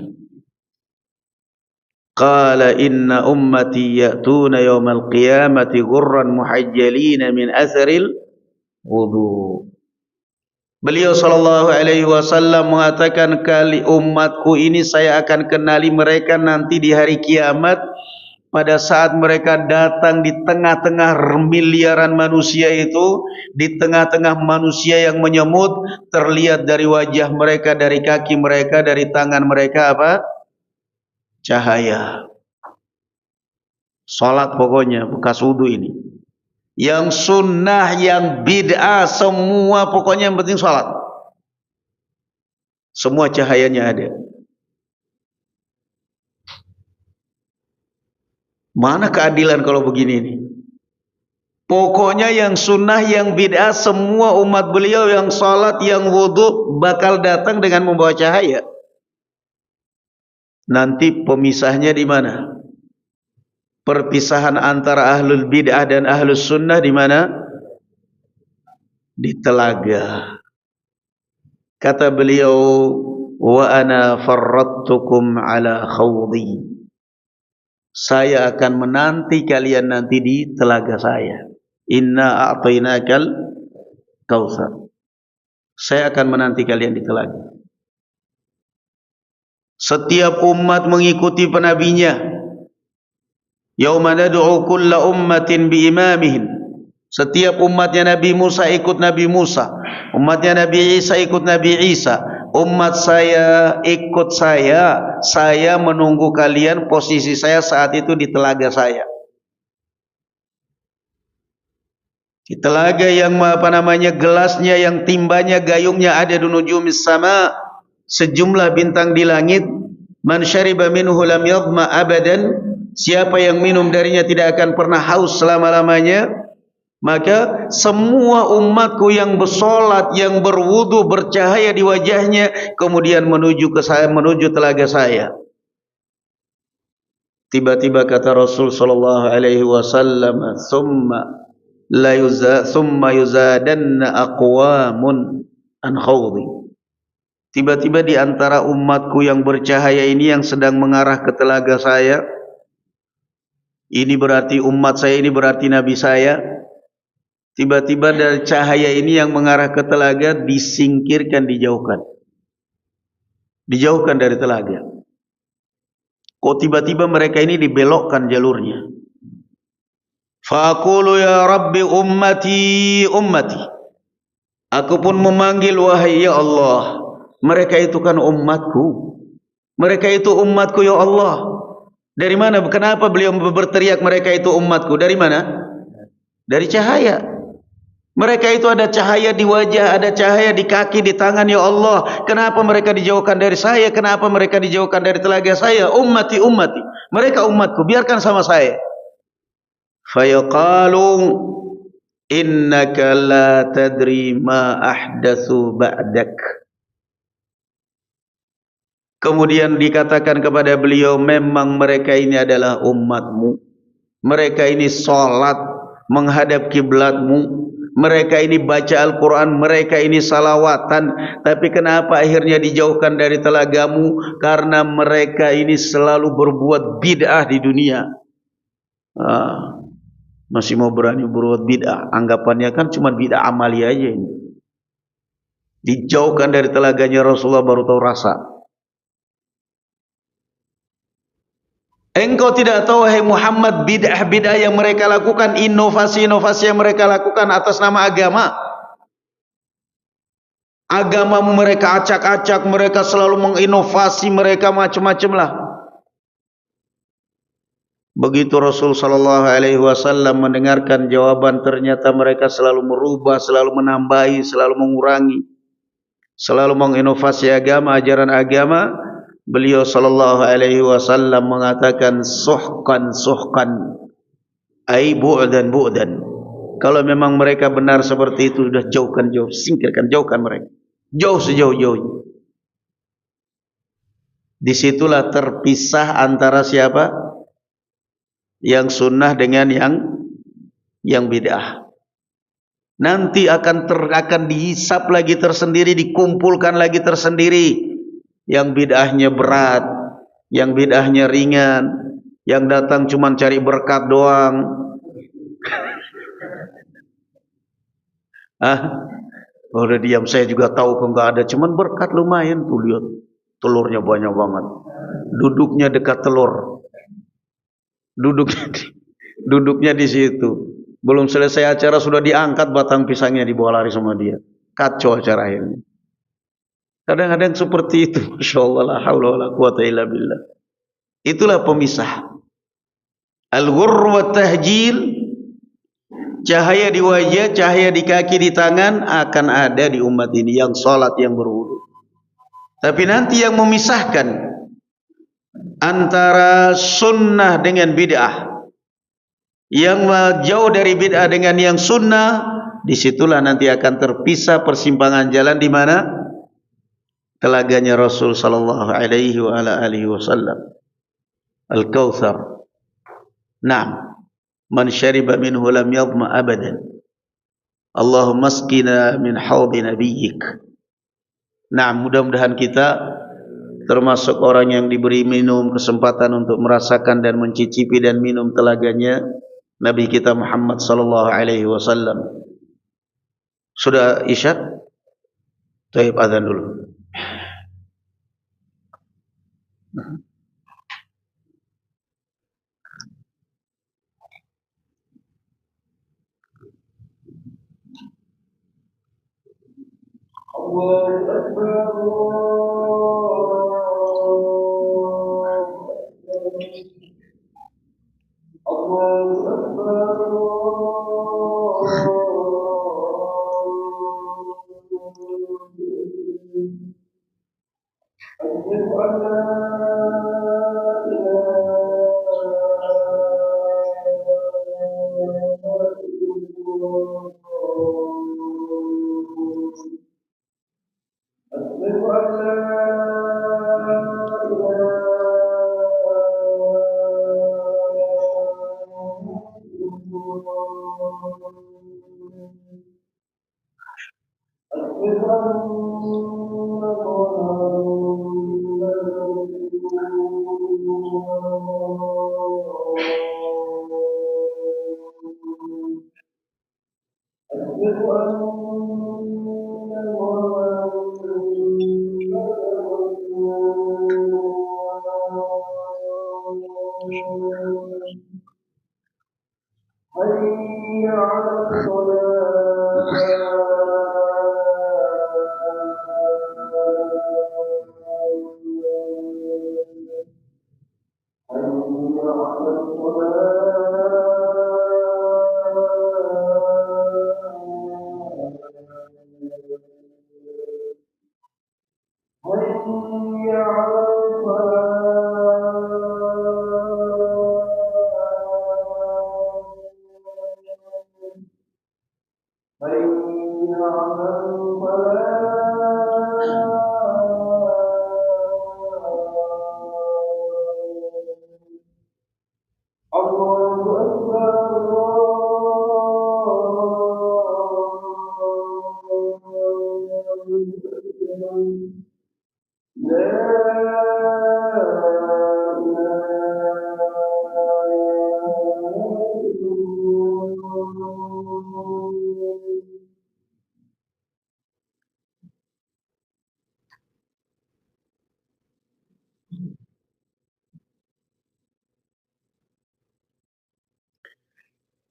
A: Qala inna ummati ya'tuna yawmal qiyamati ghurran muhajjalina min atharil wudu. Beliau sallallahu alaihi wasallam mengatakan, kali umatku ini saya akan kenali mereka nanti di hari kiamat, pada saat mereka datang di tengah-tengah miliaran manusia itu, di tengah-tengah manusia yang menyemut, terlihat dari wajah mereka, dari kaki mereka, dari tangan mereka apa? Cahaya. Salat pokoknya bekas wudu ini. Yang sunnah, yang bid'ah, semua pokoknya yang penting salat. Semua cahayanya ada. Mana keadilan kalau begini nih? Pokoknya yang sunnah, yang bid'ah, semua umat beliau yang salat, yang wudu bakal datang dengan membawa cahaya. Nanti pemisahnya di mana? Perpisahan antara ahlul bid'ah dan ahlus sunnah di mana? Di telaga. Kata beliau, wa ana farradtukum ala khawdi. Saya akan menanti kalian nanti di telaga saya. Inna a'tainakal kautsar. Saya akan menanti kalian di telaga. Setiap umat mengikuti penabinya. Yauma nad'u kulla ummatin biimamihim. Setiap umatnya Nabi Musa ikut Nabi Musa, umatnya Nabi Isa ikut Nabi Isa. Umat saya ikut saya menunggu kalian, posisi saya saat itu di telaga saya. Di telaga yang apa namanya, gelasnya, yang timbanya, gayungnya ada di nujumis sama, sejumlah bintang di langit. Man syariba minhu lam yadhma abadan. Siapa yang minum darinya tidak akan pernah haus selama-lamanya. Maka semua umatku yang bersolat, yang berwudu, bercahaya di wajahnya, kemudian menuju ke saya, menuju telaga saya. Tiba-tiba kata Rasul sallallahu alaihi wasallam, "Summa yuzadanna aqwamun an khawdi." Tiba-tiba di antara umatku yang bercahaya ini yang sedang mengarah ke telaga saya, ini berarti umat saya, ini berarti Nabi saya. Tiba-tiba dari cahaya ini yang mengarah ke telaga disingkirkan, dijauhkan. Dijauhkan dari telaga. Kok tiba-tiba mereka ini dibelokkan jalurnya. Faqulu ya Rabbi ummati ummati. Aku pun memanggil, wahai ya Allah, mereka itu kan umatku. Mereka itu umatku ya Allah. Dari mana? Kenapa beliau berteriak mereka itu umatku? Dari mana? Dari cahaya. Mereka itu ada cahaya di wajah, ada cahaya di kaki, di tangan, ya Allah. Kenapa mereka dijauhkan dari saya? Kenapa mereka dijauhkan dari telaga saya? Ummati, ummati. Mereka umatku, biarkan sama saya. Fayaqalu innaka la tadri ma ahdatsu ba'dak. Kemudian dikatakan kepada beliau, memang mereka ini adalah umatmu. Mereka ini salat menghadap kiblatmu. Mereka ini baca Al-Quran, mereka ini salawatan. Tapi kenapa akhirnya dijauhkan dari telagamu? Karena mereka ini selalu berbuat bid'ah di dunia. Masih mau berani berbuat bid'ah. Anggapannya kan cuma bid'ah amali aja ini. Dijauhkan dari telaganya Rasulullah baru tahu rasa. Engkau tidak tahu, hai Muhammad, bid'ah-bid'ah yang mereka lakukan, inovasi-inovasi yang mereka lakukan atas nama agama. Agamamu mereka acak-acak, mereka selalu menginovasi, mereka macam-macam lah. Begitu Rasul sallallahu alaihi wasallam mendengarkan jawaban, ternyata mereka selalu merubah, selalu menambahi, selalu mengurangi, selalu menginovasi agama, ajaran agama. Beliau sallallahu alaihi wasallam mengatakan suhqan suhqan, ai bu'dan bu'dan. Kalau memang mereka benar seperti itu, sudah jauhkan jauh, singkirkan, jauhkan mereka. Jauh sejauh-jauhnya. Disitulah terpisah antara siapa? Yang sunnah dengan yang bid'ah. Nanti akan dihisap lagi tersendiri, dikumpulkan lagi tersendiri. Yang bid'ahnya berat, yang bid'ahnya ringan, yang datang cuma cari berkat doang. Udah diam, saya juga tahu kok enggak ada, cuman berkat lumayan tuh, lihat telurnya banyak banget. Duduknya dekat telur. Duduknya di situ. Belum selesai acara sudah diangkat batang pisangnya, dibawa lari sama dia. Kacau acara ini. Kadang-kadang seperti itu. Masya Allah, la haula wa la quwata illa billah. Itulah pemisah. Al-ghurr wa tahjil, cahaya di wajah, cahaya di kaki, di tangan akan ada di umat ini, yang salat, yang berwudu. Tapi nanti yang memisahkan antara sunnah dengan bid'ah, yang jauh dari bid'ah dengan yang sunnah, disitulah nanti akan terpisah persimpangan jalan. Di mana? Telaganya Rasul sallallahu alaihi wa ala alihi wasallam, Al-Kautsar. Naam, man syariba minhu lam yadhma abadan. Allahumma asqina min haudi nabiyyik. Naam, mudah-mudahan kita termasuk orang yang diberi minum kesempatan untuk merasakan dan mencicipi dan minum telaganya Nabi kita Muhammad sallallahu alaihi wasallam. Sudah isya? Baik, azan dulu. Allahu Akbar. Allahu Akbar.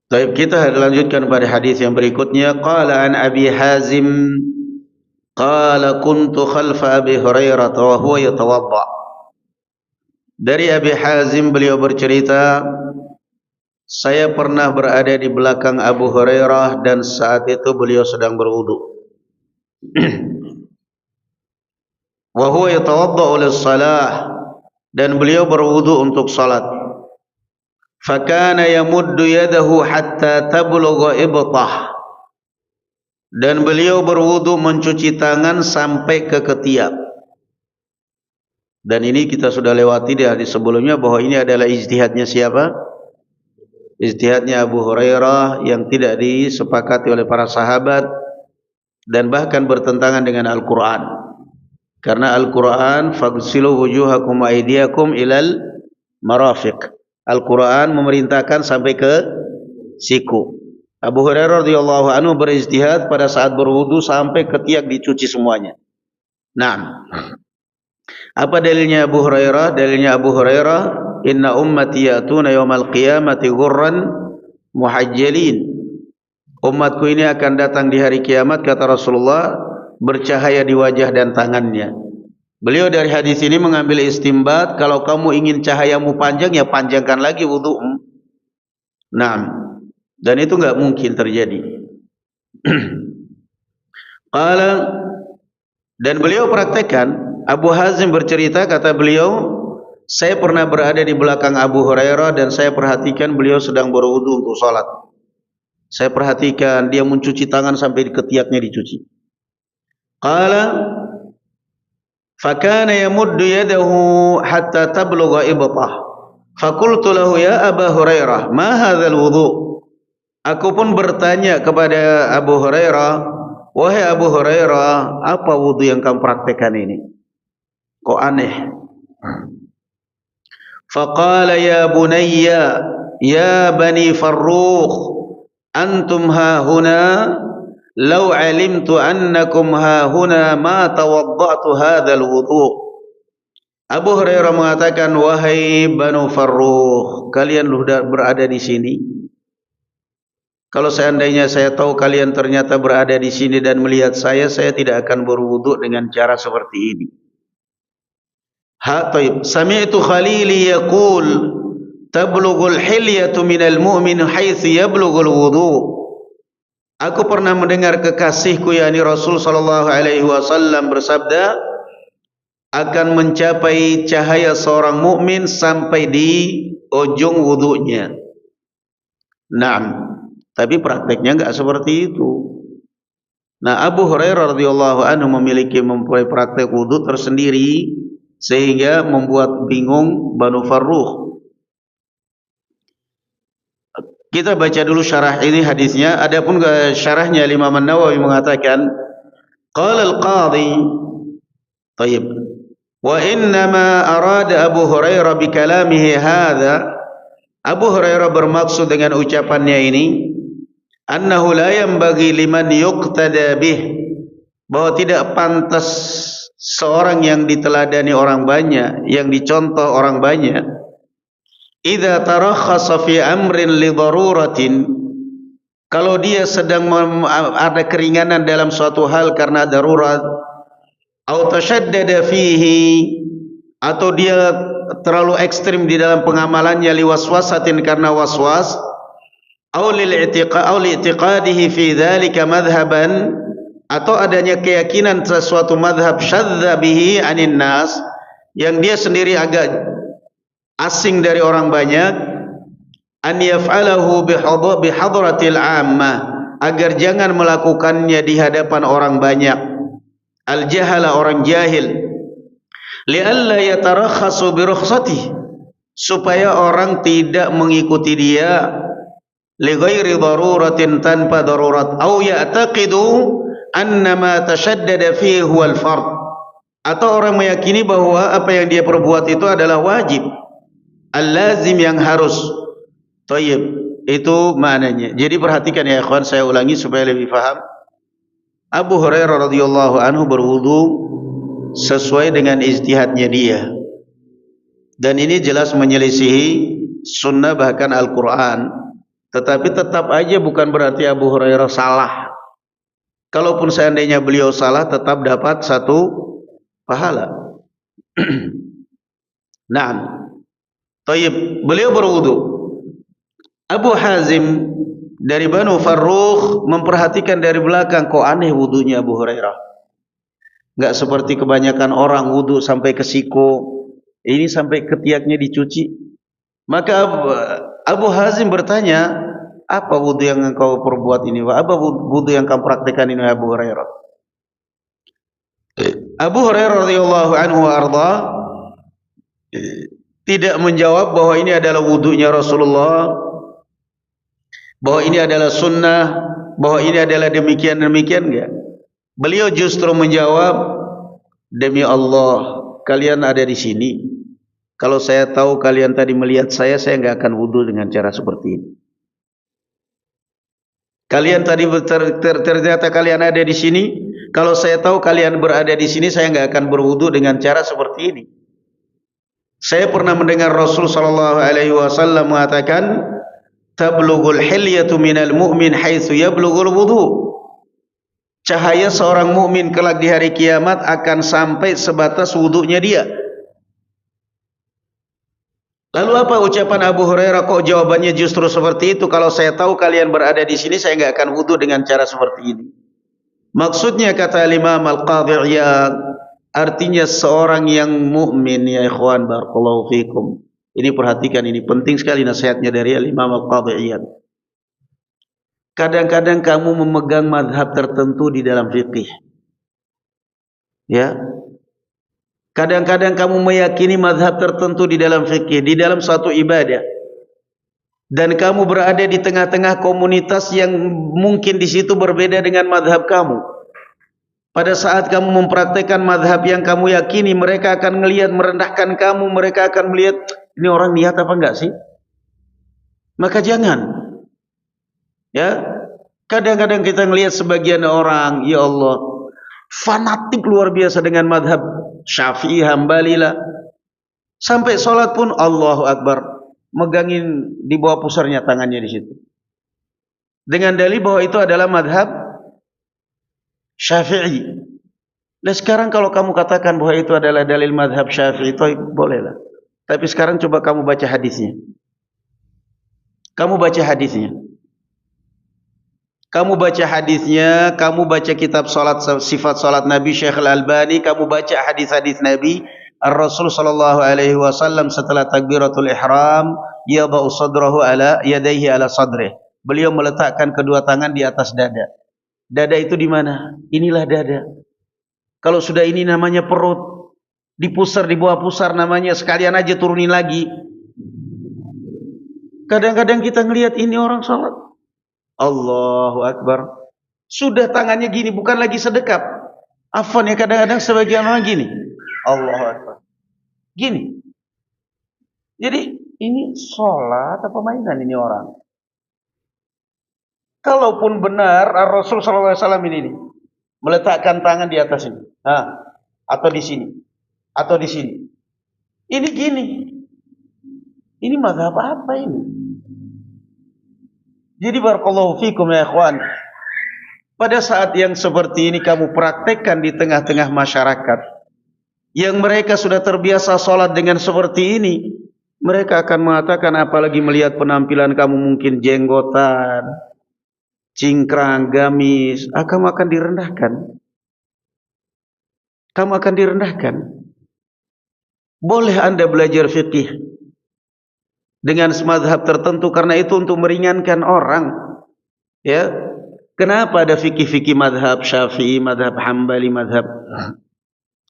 A: Baik, kita lanjutkan pada hadis yang berikutnya. Qala an Abi Hazim qala kuntu khalfa Abi Hurairah wa huwa yatawadda. Dari Abi Hazim beliau bercerita, saya pernah berada di belakang Abu Hurairah dan saat itu beliau sedang berwudu. Wa huwa yatawaddau lis-shalah, dan beliau berwudu untuk salat. Fa kana yamuddu yadahu hatta tablugha ibtah, dan beliau berwudu mencuci tangan sampai ke ketiak. Dan ini kita sudah lewati di hadis sebelumnya bahwa ini adalah ijtihadnya siapa? Ijtihadnya Abu Hurairah yang tidak disepakati oleh para sahabat dan bahkan bertentangan dengan Al-Quran. Karena Al-Quran faghsilu wujuhakum wa aydiyakum ilal marafiq. Al-Quran memerintahkan sampai ke siku. Abu Hurairah radhiyallahu anhu berijtihad pada saat berwudu sampai ketiak dicuci semuanya. Nah, apa dalilnya Abu Hurairah? Dalilnya Abu Hurairah, inna ummati ya'tuna yawmal qiyamati ghurran muhajjalin. Umatku ini akan datang di hari kiamat, kata Rasulullah, bercahaya di wajah dan tangannya. Beliau dari hadis ini mengambil istimbat, kalau kamu ingin cahayamu panjang, ya panjangkan lagi wudu'mu. Nah, dan itu enggak mungkin terjadi. Qala, dan beliau praktekkan. Abu Hazim bercerita, kata beliau, saya pernah berada di belakang Abu Hurairah dan saya perhatikan beliau sedang berwudu untuk salat. Saya perhatikan dia mencuci tangan sampai di ketiaknya dicuci. Qala fakana yamuddu yadahu hatta tablugha ibtah. Faqultu lahu ya Abu Hurairah, ma hadzal wudu? Aku pun bertanya kepada Abu Hurairah, wahai Abu Hurairah, apa wudu yang kamu praktekkan ini? Kok aneh? Faqala ya bunayya ya bani Farrukh, antum ha huna law alimtu annakum ha huna ma tawadda'tu hadzal wudu'. Abu Hurairah mengatakan, wahai Banu Farrukh, kalian sudah berada di sini. Kalau seandainya saya tahu kalian ternyata berada di sini dan melihat saya tidak akan berwudu dengan cara seperti ini. Ha tayyib, sami'tu khalili yaqul tablughul hilyatu minal mu'min haitsu yablughul wudu'. Aku pernah mendengar kekasihku yakni Rasul sallallahu alaihi wasallam bersabda, akan mencapai cahaya seorang mukmin sampai di ujung wudunya. Naam, tapi prakteknya enggak seperti itu. Nah, Abu Hurairah radhiyallahu anhu memiliki praktek wudu tersendiri sehingga membuat bingung Banu Farrukh. Kita baca dulu syarah ini hadisnya. Adapun syarahnya Imam An-Nawawi mengatakan, qala al-qadhi, tayyib, wa innama arada Abu Hurairah bi kalamihi hadza. Abu Hurairah bermaksud dengan ucapannya ini, annahu la yanbaghi liman yuqtada bih, bahwa tidak pantas seorang yang diteladani orang banyak, yang dicontoh orang banyak, idza tarakhasa fi amrin li daruratin, kalau dia sedang ada keringanan dalam suatu hal karena darurat, atau tashaddada fihi, atau dia terlalu ekstrim di dalam pengamalannya, liwaswasatin, karena waswas, atau li'tiqadihi fi dzalika madhhaban, atau adanya keyakinan sesuatu madhab syadza bihi anin nas, yang dia sendiri agak asing dari orang banyak, an yaf'alahu bihadratil ammah, agar jangan melakukannya di hadapan orang banyak, al jahala, orang jahil, li'alla yatarakhasu bi rukhsatihi, supaya orang tidak mengikuti dia, li ghairi daruratin, tanpa darurat, au ya'taqidu annama tashaddada fihi huwal fard, atau orang meyakini bahwa apa yang dia perbuat itu adalah wajib, al-lazim, yang harus. Tayyib, itu maknanya. Jadi perhatikan ya ikhwan, saya ulangi supaya lebih faham. Abu Hurairah radhiyallahu anhu berwudu sesuai dengan ijtihadnya dia, dan ini jelas menyelisihi sunnah bahkan Al-Quran. Tetapi tetap aja bukan berarti Abu Hurairah salah. Kalaupun seandainya beliau salah, tetap dapat satu pahala. Naam. Tayyib, beliau berwudu. Abu Hazim dari Banu Farrukh memperhatikan dari belakang, kok aneh wudunya Abu Hurairah. Enggak seperti kebanyakan orang wudu sampai ke siku. Ini sampai ketiaknya dicuci. Maka Abu Hazim bertanya, apa wudu yang engkau perbuat ini? Apa wudu yang kamu praktikkan ini Abu Hurairah? Abu Hurairah radhiyallahu anhu arda tidak menjawab bahwa ini adalah wudunya Rasulullah, bahwa ini adalah sunnah, bahwa ini adalah demikian-demikian, enggak. Beliau justru menjawab, demi Allah, kalian ada di sini. Kalau saya tahu kalian tadi melihat saya enggak akan wudu dengan cara seperti ini. Kalian tadi ternyata kalian ada di sini. Kalau saya tahu kalian berada di sini, saya enggak akan berwudu dengan cara seperti ini. Saya pernah mendengar Rasul sallallahu alaihi wasallam mengatakan, tablughul hilyatu minal mu'min haitsu yablughul wudu. Cahaya seorang mukmin kelak di hari kiamat akan sampai sebatas wudunya dia. Lalu apa ucapan Abu Hurairah, kok jawabannya justru seperti itu? Kalau saya tahu kalian berada di sini, saya enggak akan wudu dengan cara seperti ini. Maksudnya kata Imam Al-Qadhi Iyad, artinya seorang yang mukmin, ya ikhwan barakallahu fikum. Ini perhatikan, ini penting sekali nasihatnya dari Imam Al-Qadhi Iyad. Kadang-kadang kamu memegang mazhab tertentu di dalam fikih. Ya. Kadang-kadang kamu meyakini mazhab tertentu di dalam fikih, di dalam suatu ibadah. Dan kamu berada di tengah-tengah komunitas yang mungkin di situ berbeda dengan mazhab kamu. Pada saat kamu mempraktekkan mazhab yang kamu yakini, mereka akan melihat merendahkan kamu, mereka akan melihat ini orang niat apa enggak sih? Maka jangan. Ya. Kadang-kadang kita melihat sebagian orang, ya Allah, fanatik luar biasa dengan mazhab Syafi'i, Hambali lah. Sampai sholat pun Allahu Akbar, megangin di bawah pusarnya tangannya di situ. Dengan dalil bahwa itu adalah mazhab Syafi'i. Nah sekarang kalau kamu katakan bahwa itu adalah dalil mazhab Syafi'i, itu bolehlah. Tapi sekarang coba kamu baca hadisnya. Kamu baca hadisnya. Kamu baca hadisnya, kamu baca kitab salat, sifat salat Nabi Syekh Al-Albani, kamu baca hadis-hadis Nabi. Ar-Rasul sallallahu alaihi wasallam setelah takbiratul ihram, yada'u sadrahu ala yadayhi ala sadrih. Beliau meletakkan kedua tangan di atas dada. Dada itu di mana? Inilah dada. Kalau sudah ini namanya perut. Dipusar, di bawah pusar namanya, sekalian aja turunin lagi. Kadang-kadang kita ngelihat ini orang salat. Allahu Akbar. Sudah tangannya gini, bukan lagi sedekap. Afwan ya, kadang-kadang sebagian orang gini. Allahu Akbar. Gini. Jadi ini sholat apa mainan ini orang? Kalaupun benar Rasul sallallahu alaihi wasallam ini meletakkan tangan di atas ini, atau di sini, atau di sini. Ini gini. Ini mazhab apa ini? Jadi barakallahu fikum ya ikhwan. Pada saat yang seperti ini kamu praktekkan di tengah-tengah masyarakat yang mereka sudah terbiasa sholat dengan seperti ini, mereka akan mengatakan, apalagi melihat penampilan kamu mungkin jenggotan, cingkrang, gamis, kamu akan direndahkan. Kamu akan direndahkan. Boleh Anda belajar fikih dengan mazhab tertentu karena itu untuk meringankan orang. Ya. Kenapa ada fikih-fikih mazhab Syafi'i, mazhab Hambali, mazhab,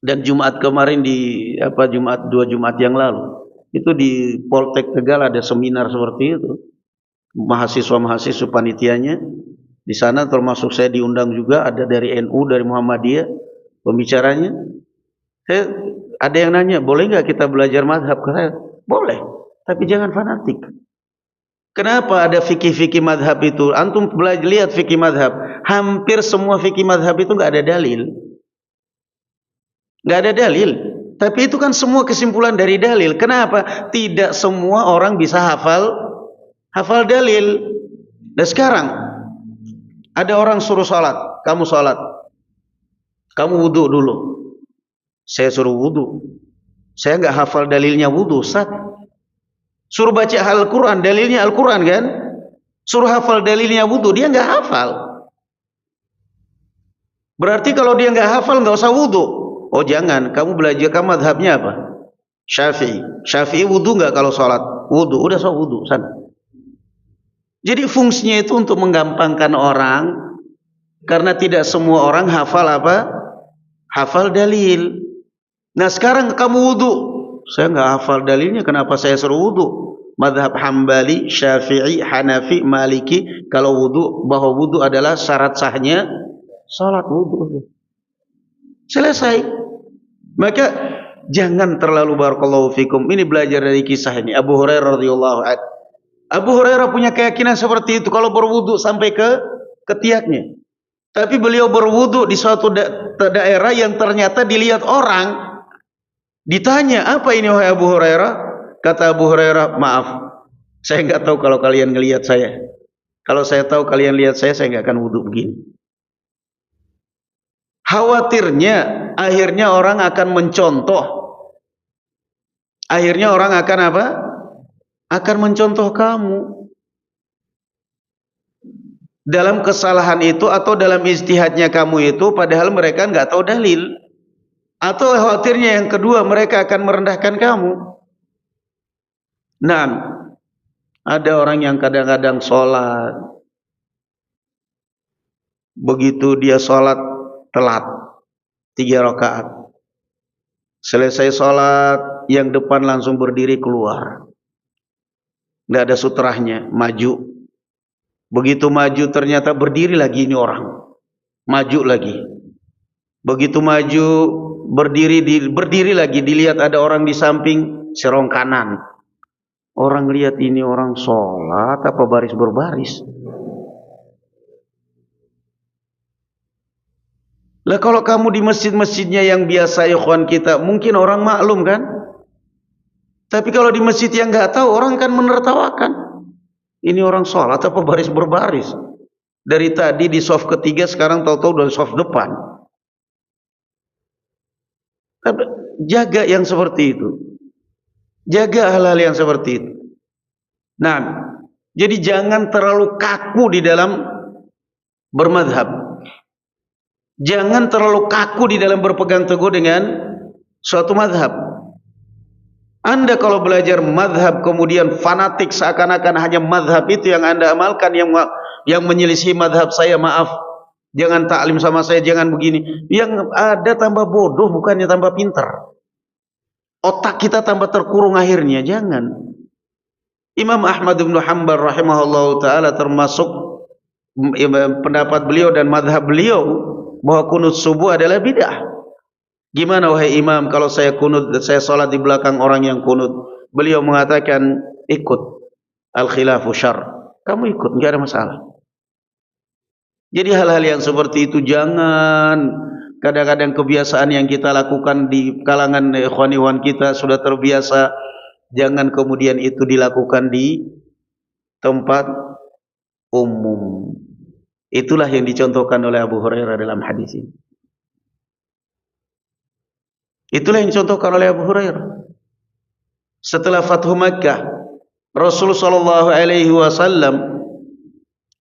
A: dan Jumat kemarin di Jumat 2 Jumat yang lalu itu di Poltek Tegal ada seminar seperti itu. Mahasiswa-mahasiswa panitianya di sana, termasuk saya diundang juga, ada dari NU, dari Muhammadiyah pembicaranya. Ada yang nanya, boleh enggak kita belajar mazhab? Boleh. Tapi jangan fanatik. Kenapa ada fikih-fikih madhab itu? Antum belajar, lihat fikih madhab. Hampir semua fikih madhab itu enggak ada dalil. Enggak ada dalil. Tapi itu kan semua kesimpulan dari dalil. Kenapa? Tidak semua orang bisa hafal dalil. Dan sekarang ada orang suruh salat, kamu salat. Kamu wudu dulu. Saya suruh wudu. Saya enggak hafal dalilnya wudu, Ustaz. Suruh baca Al-Quran, dalilnya Al-Quran kan? Suruh hafal dalilnya wudu, dia nggak hafal. Berarti kalau dia nggak hafal nggak usah wudu. Oh jangan, kamu belajar kamu madhabnya apa? Syafi'i. Syafi'i wudu nggak kalau sholat? Wudu, udah so wudu sana. Jadi fungsinya itu untuk menggampangkan orang, karena tidak semua orang hafal apa? Hafal dalil. Nah sekarang kamu wudu, saya nggak hafal dalilnya, kenapa saya suruh wudu? Madhab Hambali, Syafi'i, Hanafi, Maliki, kalau wudu, bahwa wudu adalah syarat sahnya salat wudu. Selesai. Maka jangan terlalu barakallahu fikum. Ini belajar dari kisah ini. Abu Hurairah radhiyallahu anhu. Abu Hurairah punya keyakinan seperti itu kalau berwudu sampai ke ketiaknya. Tapi beliau berwudu di suatu daerah yang ternyata dilihat orang. Ditanya, apa ini wahai Abu Hurairah? Kata Abu Hurairah, maaf, saya nggak tahu kalau kalian ngelihat saya. Kalau saya tahu kalian lihat saya nggak akan wudhu begini. Khawatirnya, akhirnya orang akan mencontoh. Akhirnya orang akan apa? Akan mencontoh kamu. Dalam kesalahan itu atau dalam ijtihadnya kamu itu, padahal mereka nggak tahu dalil. Atau khawatirnya yang kedua, mereka akan merendahkan kamu. Nah, ada orang yang kadang-kadang sholat, begitu dia sholat telat 3 rakaat, selesai sholat yang depan langsung berdiri keluar, nggak ada sutrahnya, maju. Begitu maju ternyata berdiri lagi ini orang, maju lagi. Begitu maju berdiri lagi, dilihat ada orang di samping, serong kanan. Orang lihat ini orang sholat apa baris berbaris. Lah kalau kamu di masjid-masjidnya yang biasa ikhwan kita, mungkin orang maklum kan? Tapi kalau di masjid yang nggak tahu, orang kan menertawakan. Ini orang sholat apa baris berbaris. Dari tadi di shaf ketiga, sekarang tahu-tahu dari shaf depan. Jaga yang seperti itu. Jaga hal-hal yang seperti itu. Nah, jadi jangan terlalu kaku di dalam bermadhab. Jangan terlalu kaku di dalam berpegang teguh dengan suatu madhab. Anda kalau belajar madhab kemudian fanatik seakan-akan hanya madhab itu yang Anda amalkan, yang menyelisih madhab saya, maaf, jangan taklim sama saya, jangan begini. Yang ada tambah bodoh bukannya tambah pintar. Otak kita tambah terkurung akhirnya. Jangan. Imam Ahmad bin Hanbal rahimahullah ta'ala termasuk pendapat beliau dan madhab beliau bahwa kunut subuh adalah bid'ah. Gimana wahai imam kalau saya kunut, saya sholat di belakang orang yang kunut? Beliau mengatakan, ikut, al-khilafu syar. Kamu ikut, enggak ada masalah. Jadi hal-hal yang seperti itu jangan. Kadang-kadang kebiasaan yang kita lakukan di kalangan ikhwan-ikhwan kita sudah terbiasa. Jangan kemudian itu dilakukan di tempat umum. Itulah yang dicontohkan oleh Abu Hurairah dalam hadis ini. Itulah yang dicontohkan oleh Abu Hurairah. Setelah Fathu Makkah, Rasulullah SAW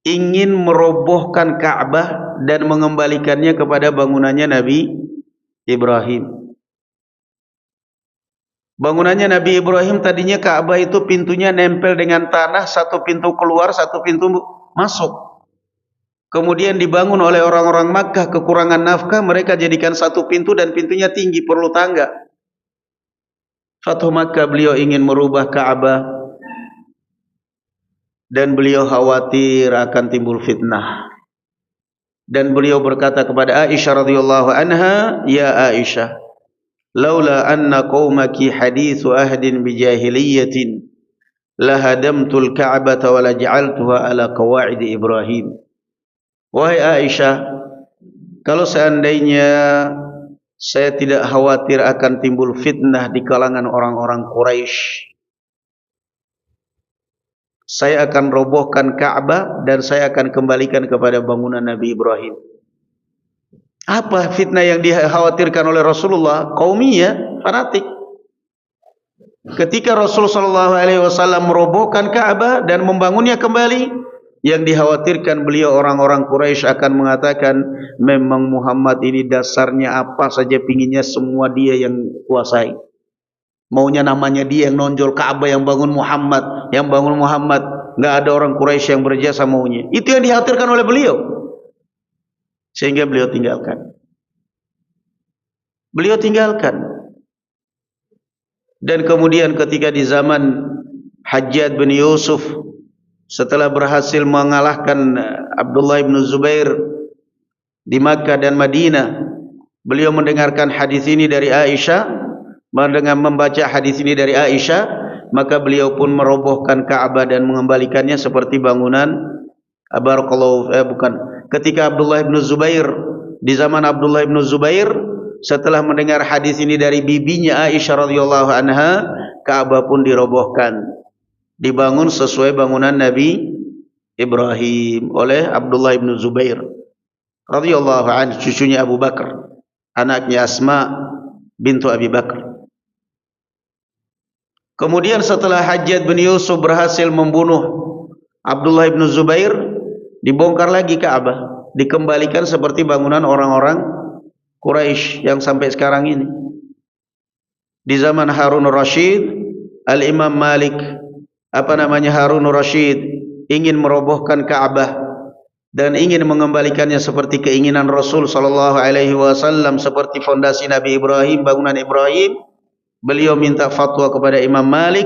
A: ingin merobohkan Ka'bah dan mengembalikannya kepada bangunannya Nabi Ibrahim. Bangunannya Nabi Ibrahim tadinya Ka'bah itu pintunya nempel dengan tanah, satu pintu keluar, satu pintu masuk. Kemudian dibangun oleh orang-orang Makkah, kekurangan nafkah, mereka jadikan satu pintu dan pintunya tinggi, perlu tangga. Fathu Makkah beliau ingin merubah Ka'bah dan beliau khawatir akan timbul fitnah. Dan beliau berkata kepada Aisyah radhiyallahu anha, "Ya Aisyah, laula anna qaumaki hadithu ahdin bijahiliyatin lahadamtul Ka'bata wa laj'altuha ala qawaid Ibrahim." Wahai Aisyah, kalau seandainya saya tidak khawatir akan timbul fitnah di kalangan orang-orang Quraisy, saya akan robohkan Ka'bah dan saya akan kembalikan kepada bangunan Nabi Ibrahim. Apa fitnah yang dikhawatirkan oleh Rasulullah? Qaumiyah, fanatik. Ketika Rasulullah SAW merobohkan Ka'bah dan membangunnya kembali, Yang dikhawatirkan beliau orang-orang Quraisy akan mengatakan, memang Muhammad ini dasarnya apa saja pinginnya semua dia yang kuasai. Maunya namanya dia yang nonjol, Ka'bah yang bangun Muhammad, yang bangun Muhammad. Enggak ada orang Quraisy yang berjasa maunya. Itu yang dikhawatirkan oleh beliau. Sehingga beliau tinggalkan. Beliau tinggalkan. Dan kemudian ketika di zaman Hajjaj bin Yusuf, setelah berhasil mengalahkan Abdullah bin Zubair di Makkah dan Madinah, beliau mendengarkan hadis ini dari Aisyah, membaca hadis ini dari Aisyah, maka beliau pun merobohkan Ka'bah dan mengembalikannya seperti bangunan ketika Abdullah bin Zubair, di zaman Abdullah bin Zubair, setelah mendengar hadis ini dari bibinya Aisyah radhiyallahu anha, Ka'bah pun dirobohkan, dibangun sesuai bangunan Nabi Ibrahim oleh Abdullah bin Zubair radhiyallahu anhu, cucunya Abu Bakar, anaknya Asma bintu Abi Bakar. Kemudian setelah Hajjaj bin Yusuf berhasil membunuh Abdullah bin Zubair, dibongkar lagi Ka'bah, dikembalikan seperti bangunan orang-orang Quraisy yang sampai sekarang ini. Di zaman Harun Rashid, Al-Imam Malik Harun Rashid ingin merobohkan Ka'bah dan ingin mengembalikannya seperti keinginan Rasul sallallahu alaihi wasallam, seperti fondasi Nabi Ibrahim, bangunan Ibrahim. Beliau minta fatwa kepada Imam Malik.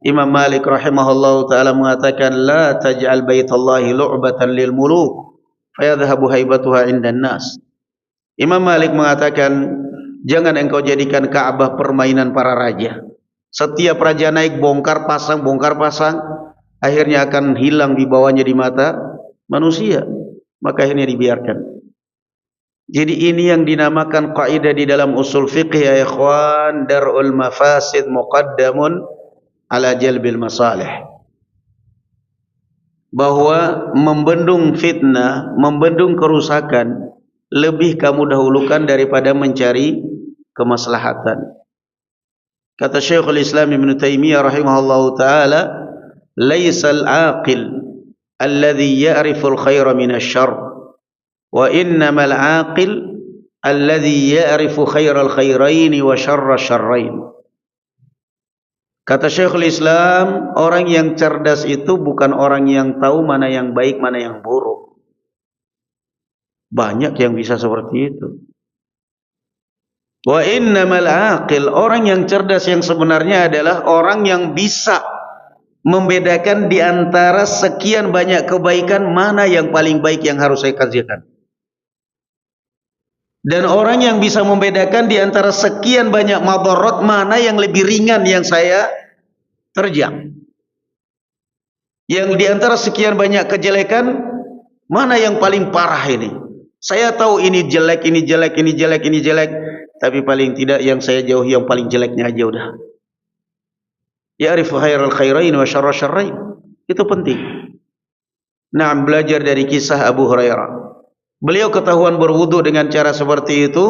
A: Imam Malik rahimahullahu taala mengatakan, la taj'al baitallahi lu'batan lil muluk fayadhhabu haibatuha 'indan nas. Imam Malik mengatakan, jangan engkau jadikan Ka'bah permainan para raja. Setiap raja naik bongkar pasang, akhirnya akan hilang di bawahnya di mata manusia. Maka akhirnya dibiarkan. Jadi ini yang dinamakan kaidah di dalam usul fiqh ya ikhwan, dar'ul mafasid muqaddamun ala jalbil masalih. Bahwa membendung fitnah, membendung kerusakan lebih kamu dahulukan daripada mencari kemaslahatan. Kata Syekhul Islam Ibn Taimiyah rahimahullahu ta'ala, laisal aqil alladhi ya'riful khaira minasyarr, wa innamal aqil alladhi ya'rifu khairal khairaini wa syarra syarrain. Kata Syekhul Islam, orang yang cerdas itu bukan orang yang tahu mana yang baik, mana yang buruk. Banyak yang bisa seperti itu. Wa innamal aqil, orang yang cerdas yang sebenarnya adalah orang yang bisa membedakan di antara sekian banyak kebaikan mana yang paling baik yang harus saya kerjakan. Dan orang yang bisa membedakan di antara sekian banyak madarat mana yang lebih ringan yang saya terjang. Yang di antara sekian banyak kejelekan mana yang paling parah ini. Saya tahu ini jelek, ini jelek, ini jelek, ini jelek, tapi paling tidak yang saya jauhi yang paling jeleknya aja udah. Ya'rifu khairal khairain wa syarra syarrain. Itu penting. Nah, belajar dari kisah Abu Hurairah. Beliau ketahuan berwudu dengan cara seperti itu.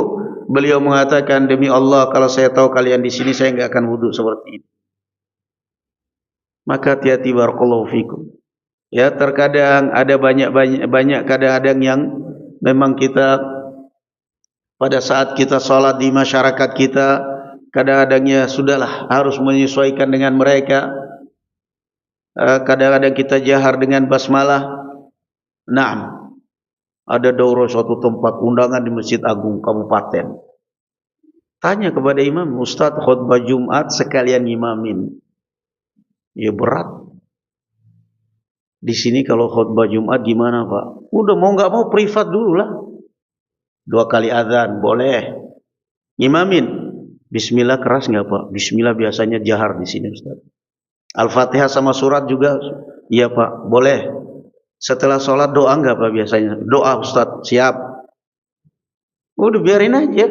A: Beliau mengatakan, demi Allah kalau saya tahu kalian di sini saya enggak akan wudu seperti ini. Maka hati-hati, barakallahu fikum. Ya, terkadang ada banyak kadang-kadang yang memang kita pada saat kita sholat di masyarakat kita, kadang-kadangnya sudahlah harus menyesuaikan dengan mereka. Kadang-kadang kita jahar dengan basmalah. Naam, ada daurah suatu tempat undangan di Masjid Agung Kabupaten. Tanya kepada imam, Ustaz khutbah Jumat sekalian imamin. Ya berat. Di sini kalau khutbah Jumat gimana Pak? Udah mau nggak mau privat dulu lah. 2 kali azan boleh. Imamin. Bismillah keras nggak Pak? Bismillah biasanya jahar di sini Ustaz. Al-Fatihah sama surat juga. Iya Pak, boleh. Setelah sholat doa nggak Pak biasanya? Doa Ustaz, siap. Udah biarin aja.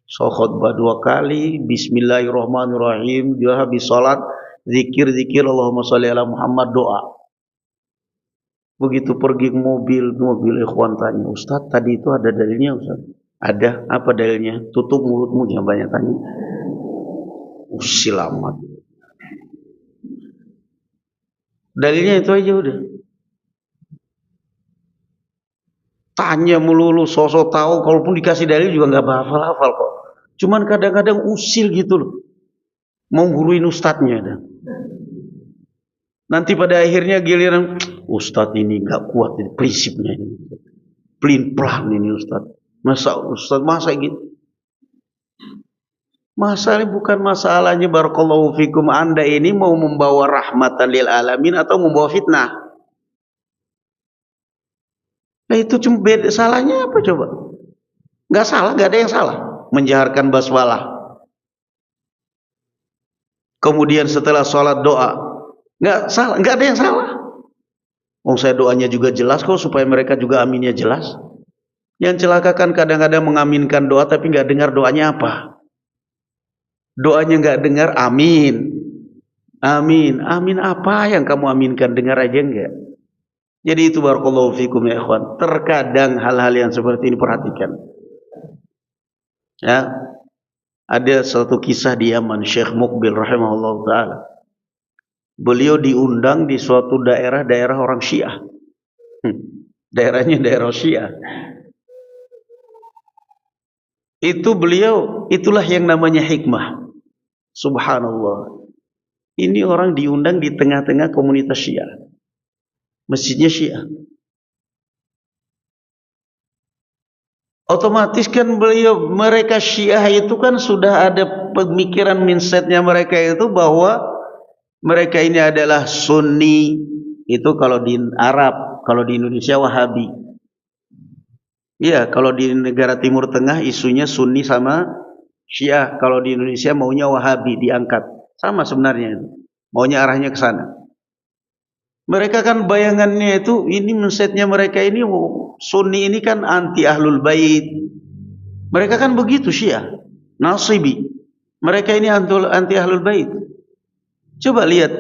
A: So khutbah 2 kali, Bismillahirrahmanirrahim, dia habis sholat, zikir Allahumma sholli ala Muhammad, doa. Begitu pergi ke mobil ikhwan tanya, Ustaz tadi itu ada dalilnya Ustaz? Ada, apa dalilnya? Tutup mulutmu, jangan banyak tanya. Silamat. Dalilnya itu aja udah. tanya melulu, sosok tahu, kalaupun dikasih dalil juga nggak hafal-hafal kok. Cuman kadang-kadang usil gitu loh, mau guruin ustadznya. Nanti pada akhirnya giliran, ustadz ini nggak kuat ini prinsipnya ini, pelin-pelan ini ustadz. Masa gitu? Masalahnya bukan masalahnya barakallahu fikum, Anda ini mau membawa rahmatan lil alamin atau membawa fitnah. Nah itu cuma beda, salahnya apa coba? Nggak salah, nggak ada yang salah menjaharkan basmalah. Kemudian setelah sholat doa, nggak salah, nggak ada yang salah. Oh saya doanya juga jelas kok, supaya mereka juga aminnya jelas. Yang celaka kan kadang-kadang mengaminkan doa tapi nggak dengar doanya apa. Doanya nggak dengar, amin, amin, amin apa yang kamu aminkan, dengar aja enggak. Jadi itu barakallahu fikum ya ikhwan. Terkadang hal-hal yang seperti ini perhatikan. Ya, ada suatu kisah di Yaman, Syekh Muqbil rahimahullah taala. Beliau diundang di suatu daerah orang Syiah. Daerahnya daerah Syiah. Itu beliau, itulah yang namanya hikmah. Subhanallah. Ini orang diundang di tengah-tengah komunitas Syiah. Masjidnya Syiah. Otomatis kan mereka Syiah itu kan sudah ada pemikiran mindsetnya mereka itu bahwa mereka ini adalah Sunni. Itu kalau di Arab, kalau di Indonesia Wahabi. Iya, kalau di negara Timur Tengah isunya Sunni sama Syiah. Kalau di Indonesia maunya Wahabi diangkat. Sama sebenarnya itu. Maunya arahnya ke sana. Mereka kan bayangannya itu, ini mindsetnya mereka ini, Sunni ini kan anti Ahlul Bait. Mereka kan begitu Syiah, Nasibi. Mereka ini anti Ahlul Bait. Coba lihat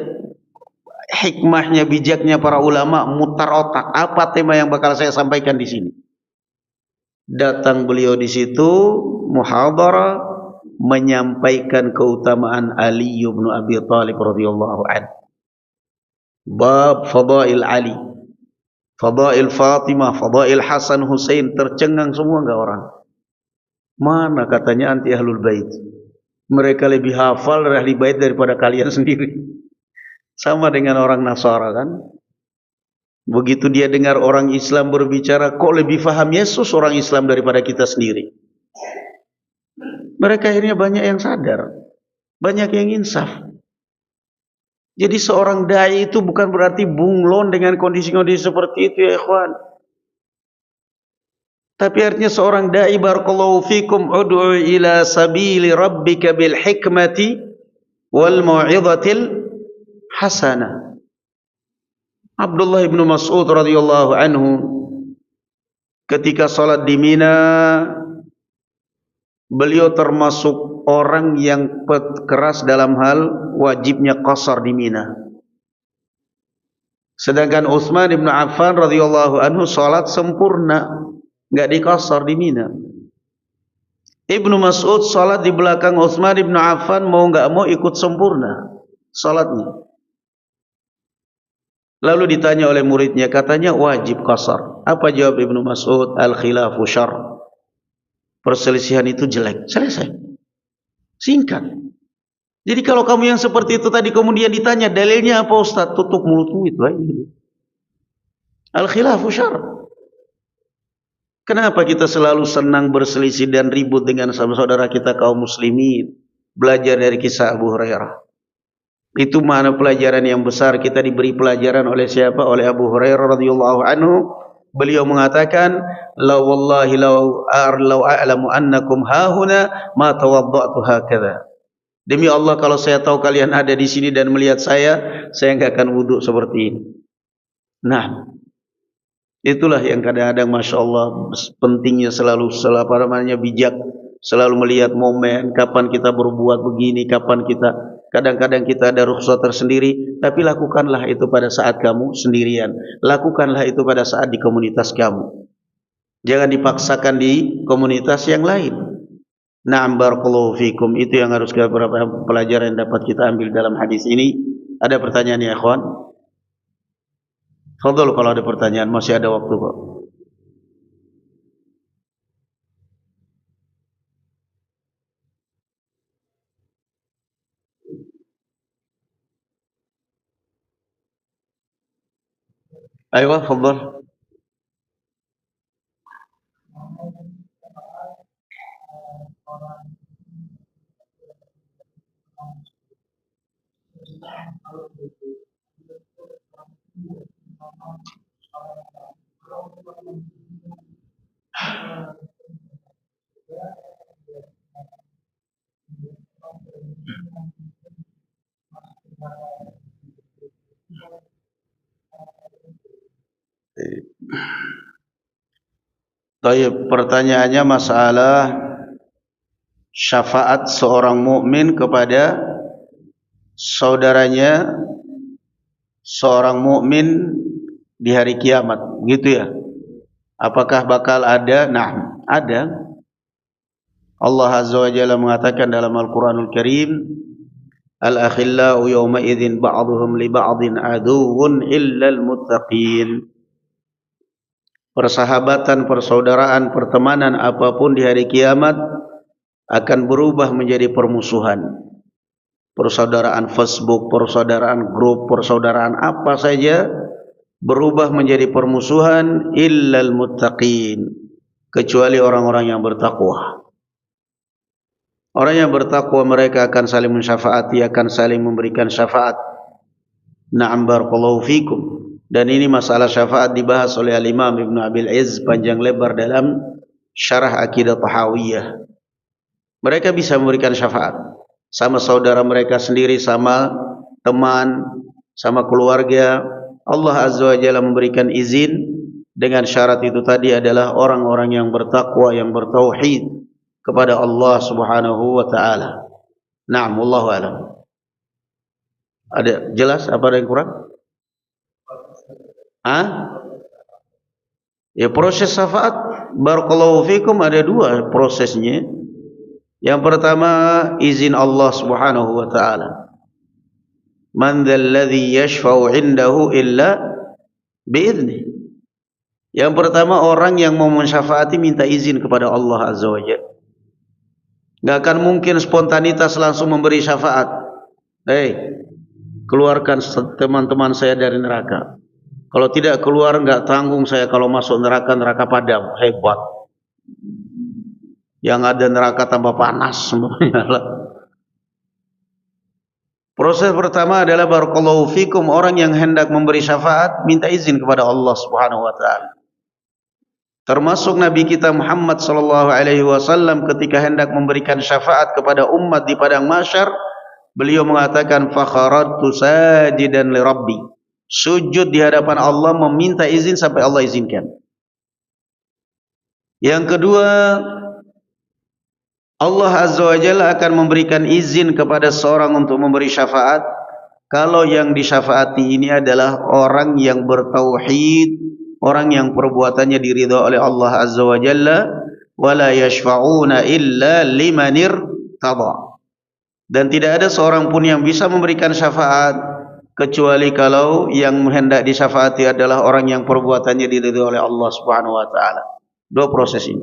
A: hikmahnya, bijaknya para ulama, mutar otak. Apa tema yang bakal saya sampaikan di sini? Datang beliau di situ muhadharah menyampaikan keutamaan Ali bin Abi Thalib radhiyallahu anhu. Bab fadail Ali, fadail Fatimah, fadail Hasan Husain, tercengang semua enggak orang. Mana katanya anti Ahlul Bait. Mereka lebih hafal Ahli Bait daripada kalian sendiri. Sama dengan orang Nasara kan. Begitu dia dengar orang Islam berbicara, kok lebih faham Yesus orang Islam daripada kita sendiri. Mereka akhirnya banyak yang sadar, banyak yang insaf. Jadi seorang dai itu bukan berarti bunglon dengan kondisi-kondisi seperti itu ya ikhwan. Tapi artinya seorang dai barakallahu fikum, ud'u ila sabili rabbika bil hikmati wal mau'izatil hasanah. Abdullah bin Mas'ud radhiyallahu anhu ketika salat di Mina, beliau termasuk orang yang keras dalam hal wajibnya qasar di Mina. Sedangkan Utsman bin Affan radhiyallahu anhu salat sempurna, enggak diqasar di Mina. Ibnu Mas'ud salat di belakang Utsman bin Affan, mau enggak mau ikut sempurna salatnya. Lalu ditanya oleh muridnya, katanya wajib qasar. Apa jawab Ibnu Mas'ud? Al-khilafu syarr. Perselisihan itu jelek. Selesai. Singkat. Jadi kalau kamu yang seperti itu tadi kemudian ditanya dalilnya apa Ustaz, tutup mulutmu itu aja. Al-khilafu syarr. Kenapa kita selalu senang berselisih dan ribut dengan saudara kita kaum muslimin? Belajar dari kisah Abu Hurairah. Itu mana pelajaran yang besar. Kita diberi pelajaran oleh siapa? Oleh Abu Hurairah radhiyallahu anhu. Beliau mengatakan, "La wallahi law a'lamu annakum hahuna ma tawadda'tu hakadha." Demi Allah, kalau saya tahu kalian ada di sini dan melihat saya enggak akan wudhu seperti ini. Nah, itulah yang kadang-kadang Masya Allah pentingnya selalu bijak, selalu melihat momen, kapan kita berbuat begini, kapan kita. Kadang-kadang kita ada rukhsah tersendiri, tapi lakukanlah itu pada saat kamu sendirian. Lakukanlah itu pada saat di komunitas kamu. Jangan dipaksakan di komunitas yang lain. Na'am barakallahu fikum. Itu yang harus beberapa pelajaran yang dapat kita ambil dalam hadis ini. Ada pertanyaan ya ikhwan? Fadhal kalau ada pertanyaan, masih ada waktu kok. Aywa, fadhal. Baik, pertanyaannya masalah syafaat seorang mukmin kepada saudaranya seorang mukmin di hari kiamat, gitu ya? Apakah bakal ada? Nah, ada. Allah Azza wa Jalla mengatakan dalam Al-Quranul Karim, Al-akhillau yawma idzin ba'duhum li ba'din aduwwun illal muttaqin. Persahabatan, persaudaraan, pertemanan apapun di hari kiamat akan berubah menjadi permusuhan. Persaudaraan Facebook, persaudaraan grup, persaudaraan apa saja berubah menjadi permusuhan illal muttaqin, kecuali orang-orang yang bertakwa. Orang yang bertakwa mereka akan saling mensyafaati, akan saling memberikan syafaat. Na'am barakallahu fikum. Dan ini masalah syafaat dibahas oleh Al-Imam Ibn Abil Izz panjang lebar dalam Syarah Aqidah Tahawiyah. Mereka bisa memberikan syafaat sama saudara mereka sendiri, sama teman, sama keluarga. Allah Azza wa Jalla memberikan izin dengan syarat itu tadi adalah orang-orang yang bertakwa, yang bertauhid kepada Allah Subhanahu wa taala. Naam, wallahu a'lam. Ada jelas apa ada yang kurang? Ya, proses syafaat barakallahu fikum ada dua prosesnya. Yang pertama izin Allah Subhanahu wa taala. Man dzal ladzi yashfa'u 'indahu illa bi'idznih. Yang pertama orang yang mau mensyafaati minta izin kepada Allah Azza wa Jalla. Enggak akan mungkin spontanitas langsung memberi syafaat. Keluarkan teman-teman saya dari neraka. Kalau tidak keluar enggak tanggung saya kalau masuk neraka, neraka padam. Hebat. Yang ada neraka tambah panas semuanya. Proses pertama adalah barakallahu fikum, orang yang hendak memberi syafaat minta izin kepada Allah Subhanahu wa taala. Termasuk Nabi kita Muhammad sallallahu alaihi wasallam ketika hendak memberikan syafaat kepada umat di padang mahsyar, beliau mengatakan fa kharatu sajidan li rabbi. Sujud di hadapan Allah meminta izin sampai Allah izinkan. Yang kedua, Allah Azza wa Jalla akan memberikan izin kepada seorang untuk memberi syafaat kalau yang disyafaati ini adalah orang yang bertauhid, orang yang perbuatannya diridha oleh Allah Azza wa Jalla, wala yashfa'una illa limanir tada. Dan tidak ada seorang pun yang bisa memberikan syafaat kecuali kalau yang hendak disyafaati adalah orang yang perbuatannya diridhai oleh Allah Subhanahu wa taala. Dua proses ini.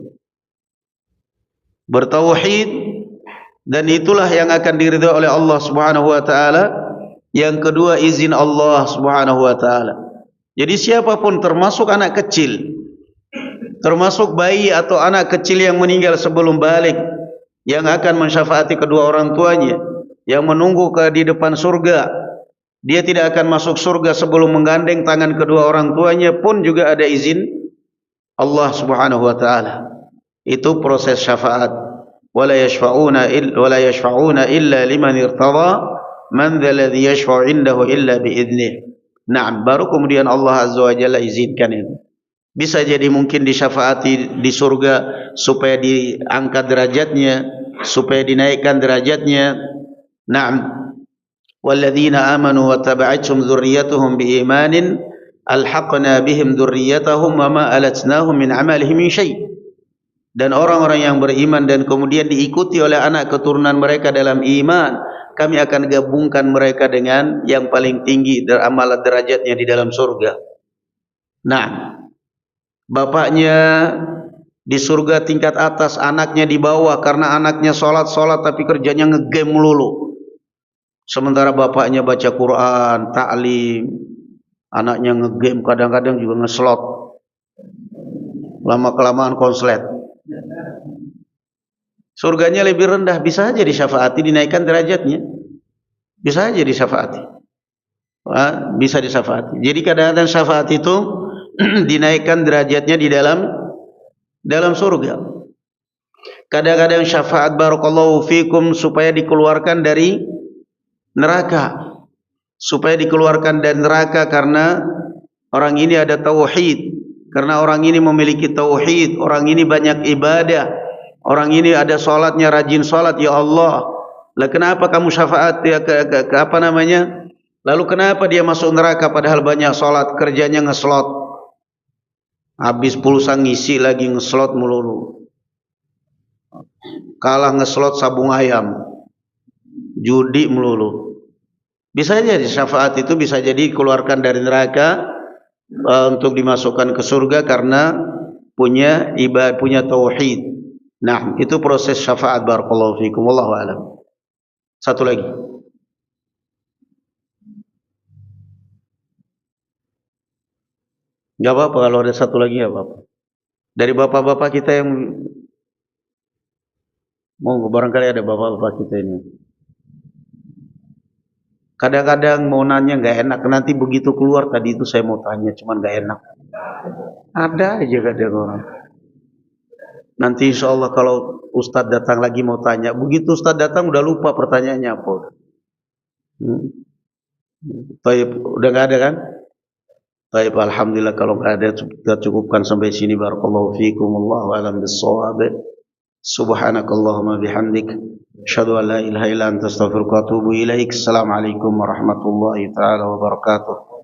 A: Bertauhid, dan itulah yang akan diridhai oleh Allah Subhanahu wa taala. Yang kedua izin Allah Subhanahu wa taala. Jadi siapapun termasuk anak kecil, termasuk bayi atau anak kecil yang meninggal sebelum balik, yang akan mensyafaati kedua orang tuanya, yang menunggu di depan surga, dia tidak akan masuk surga sebelum menggandeng tangan kedua orang tuanya pun juga ada izin Allah Subhanahu wa taala. Itu proses syafaat. Wala yashfa'una illa liman irtada, man dzal ladzi yashfa'u 'indahu illa bi'idznih. Naam, baru kemudian Allah Azza wa Jalla izinkan itu. Bisa jadi mungkin disyafaati di surga supaya diangkat derajatnya, supaya dinaikkan derajatnya. Naam. Walladzina amanu wa taba'atuhum dzurriyyatuhum biimanin alhaqna bihim dzurriyyatahum wa ma alatnahum min 'amalihim min syai'. Dan orang-orang yang beriman dan kemudian diikuti oleh anak keturunan mereka dalam iman, kami akan gabungkan mereka dengan yang paling tinggi dari amalan derajatnya di dalam surga. Nah, bapaknya di surga tingkat atas, anaknya di bawah karena anaknya sholat tapi kerjanya ngegame melulu. Sementara bapaknya baca Quran, ta'lim, Anaknya ngegame, kadang-kadang juga ngeslot. Lama-kelamaan konslet. Surganya lebih rendah, bisa aja disyafaati, dinaikkan derajatnya. Bisa aja disyafaati. Bisa disyafaati. Jadi kadang-kadang syafaat itu dinaikkan derajatnya di dalam surga. Kadang-kadang syafaat barakallahu fikum supaya dikeluarkan dari neraka. Supaya dikeluarkan dari neraka karena orang ini ada tauhid, karena orang ini memiliki tauhid, orang ini banyak ibadah, orang ini ada salatnya, rajin salat, ya Allah. Lah kenapa kamu syafaat ya ke apa namanya? Lalu kenapa dia masuk neraka padahal banyak salat, kerjanya ngeslot. Habis pulsa ngisi lagi ngeslot melulu. Kalah ngeslot sabung ayam. Judi melulu. Bisa jadi syafaat itu bisa jadi keluarkan dari neraka untuk dimasukkan ke surga karena punya ibadah, punya tauhid. Nah, itu proses syafaat barakallahu fikum wallahu alam. Satu lagi. Enggak apa-apa kalau ada satu lagi, enggak apa-apa. Dari bapak-bapak kita yang mau, barangkali ada bapak-bapak kita ini. Kadang-kadang mau nanya nggak enak, nanti begitu keluar tadi itu saya mau tanya, cuman nggak enak. Ada aja kadang orang. Nanti insya Allah kalau Ustadz datang lagi mau tanya, begitu Ustadz datang udah lupa pertanyaannya apa. Baik, udah nggak ada kan? Baik, alhamdulillah kalau nggak ada kita cukupkan sampai sini. Barakallahu fiikum, wallahu a'lam bis-shawab. Subhanakallahumma bihamdik, asyhadu an la ilaha illa anta astaghfiruka wa atubu ilaik. Assalamualaikum warahmatullahi taala wabarakatuh.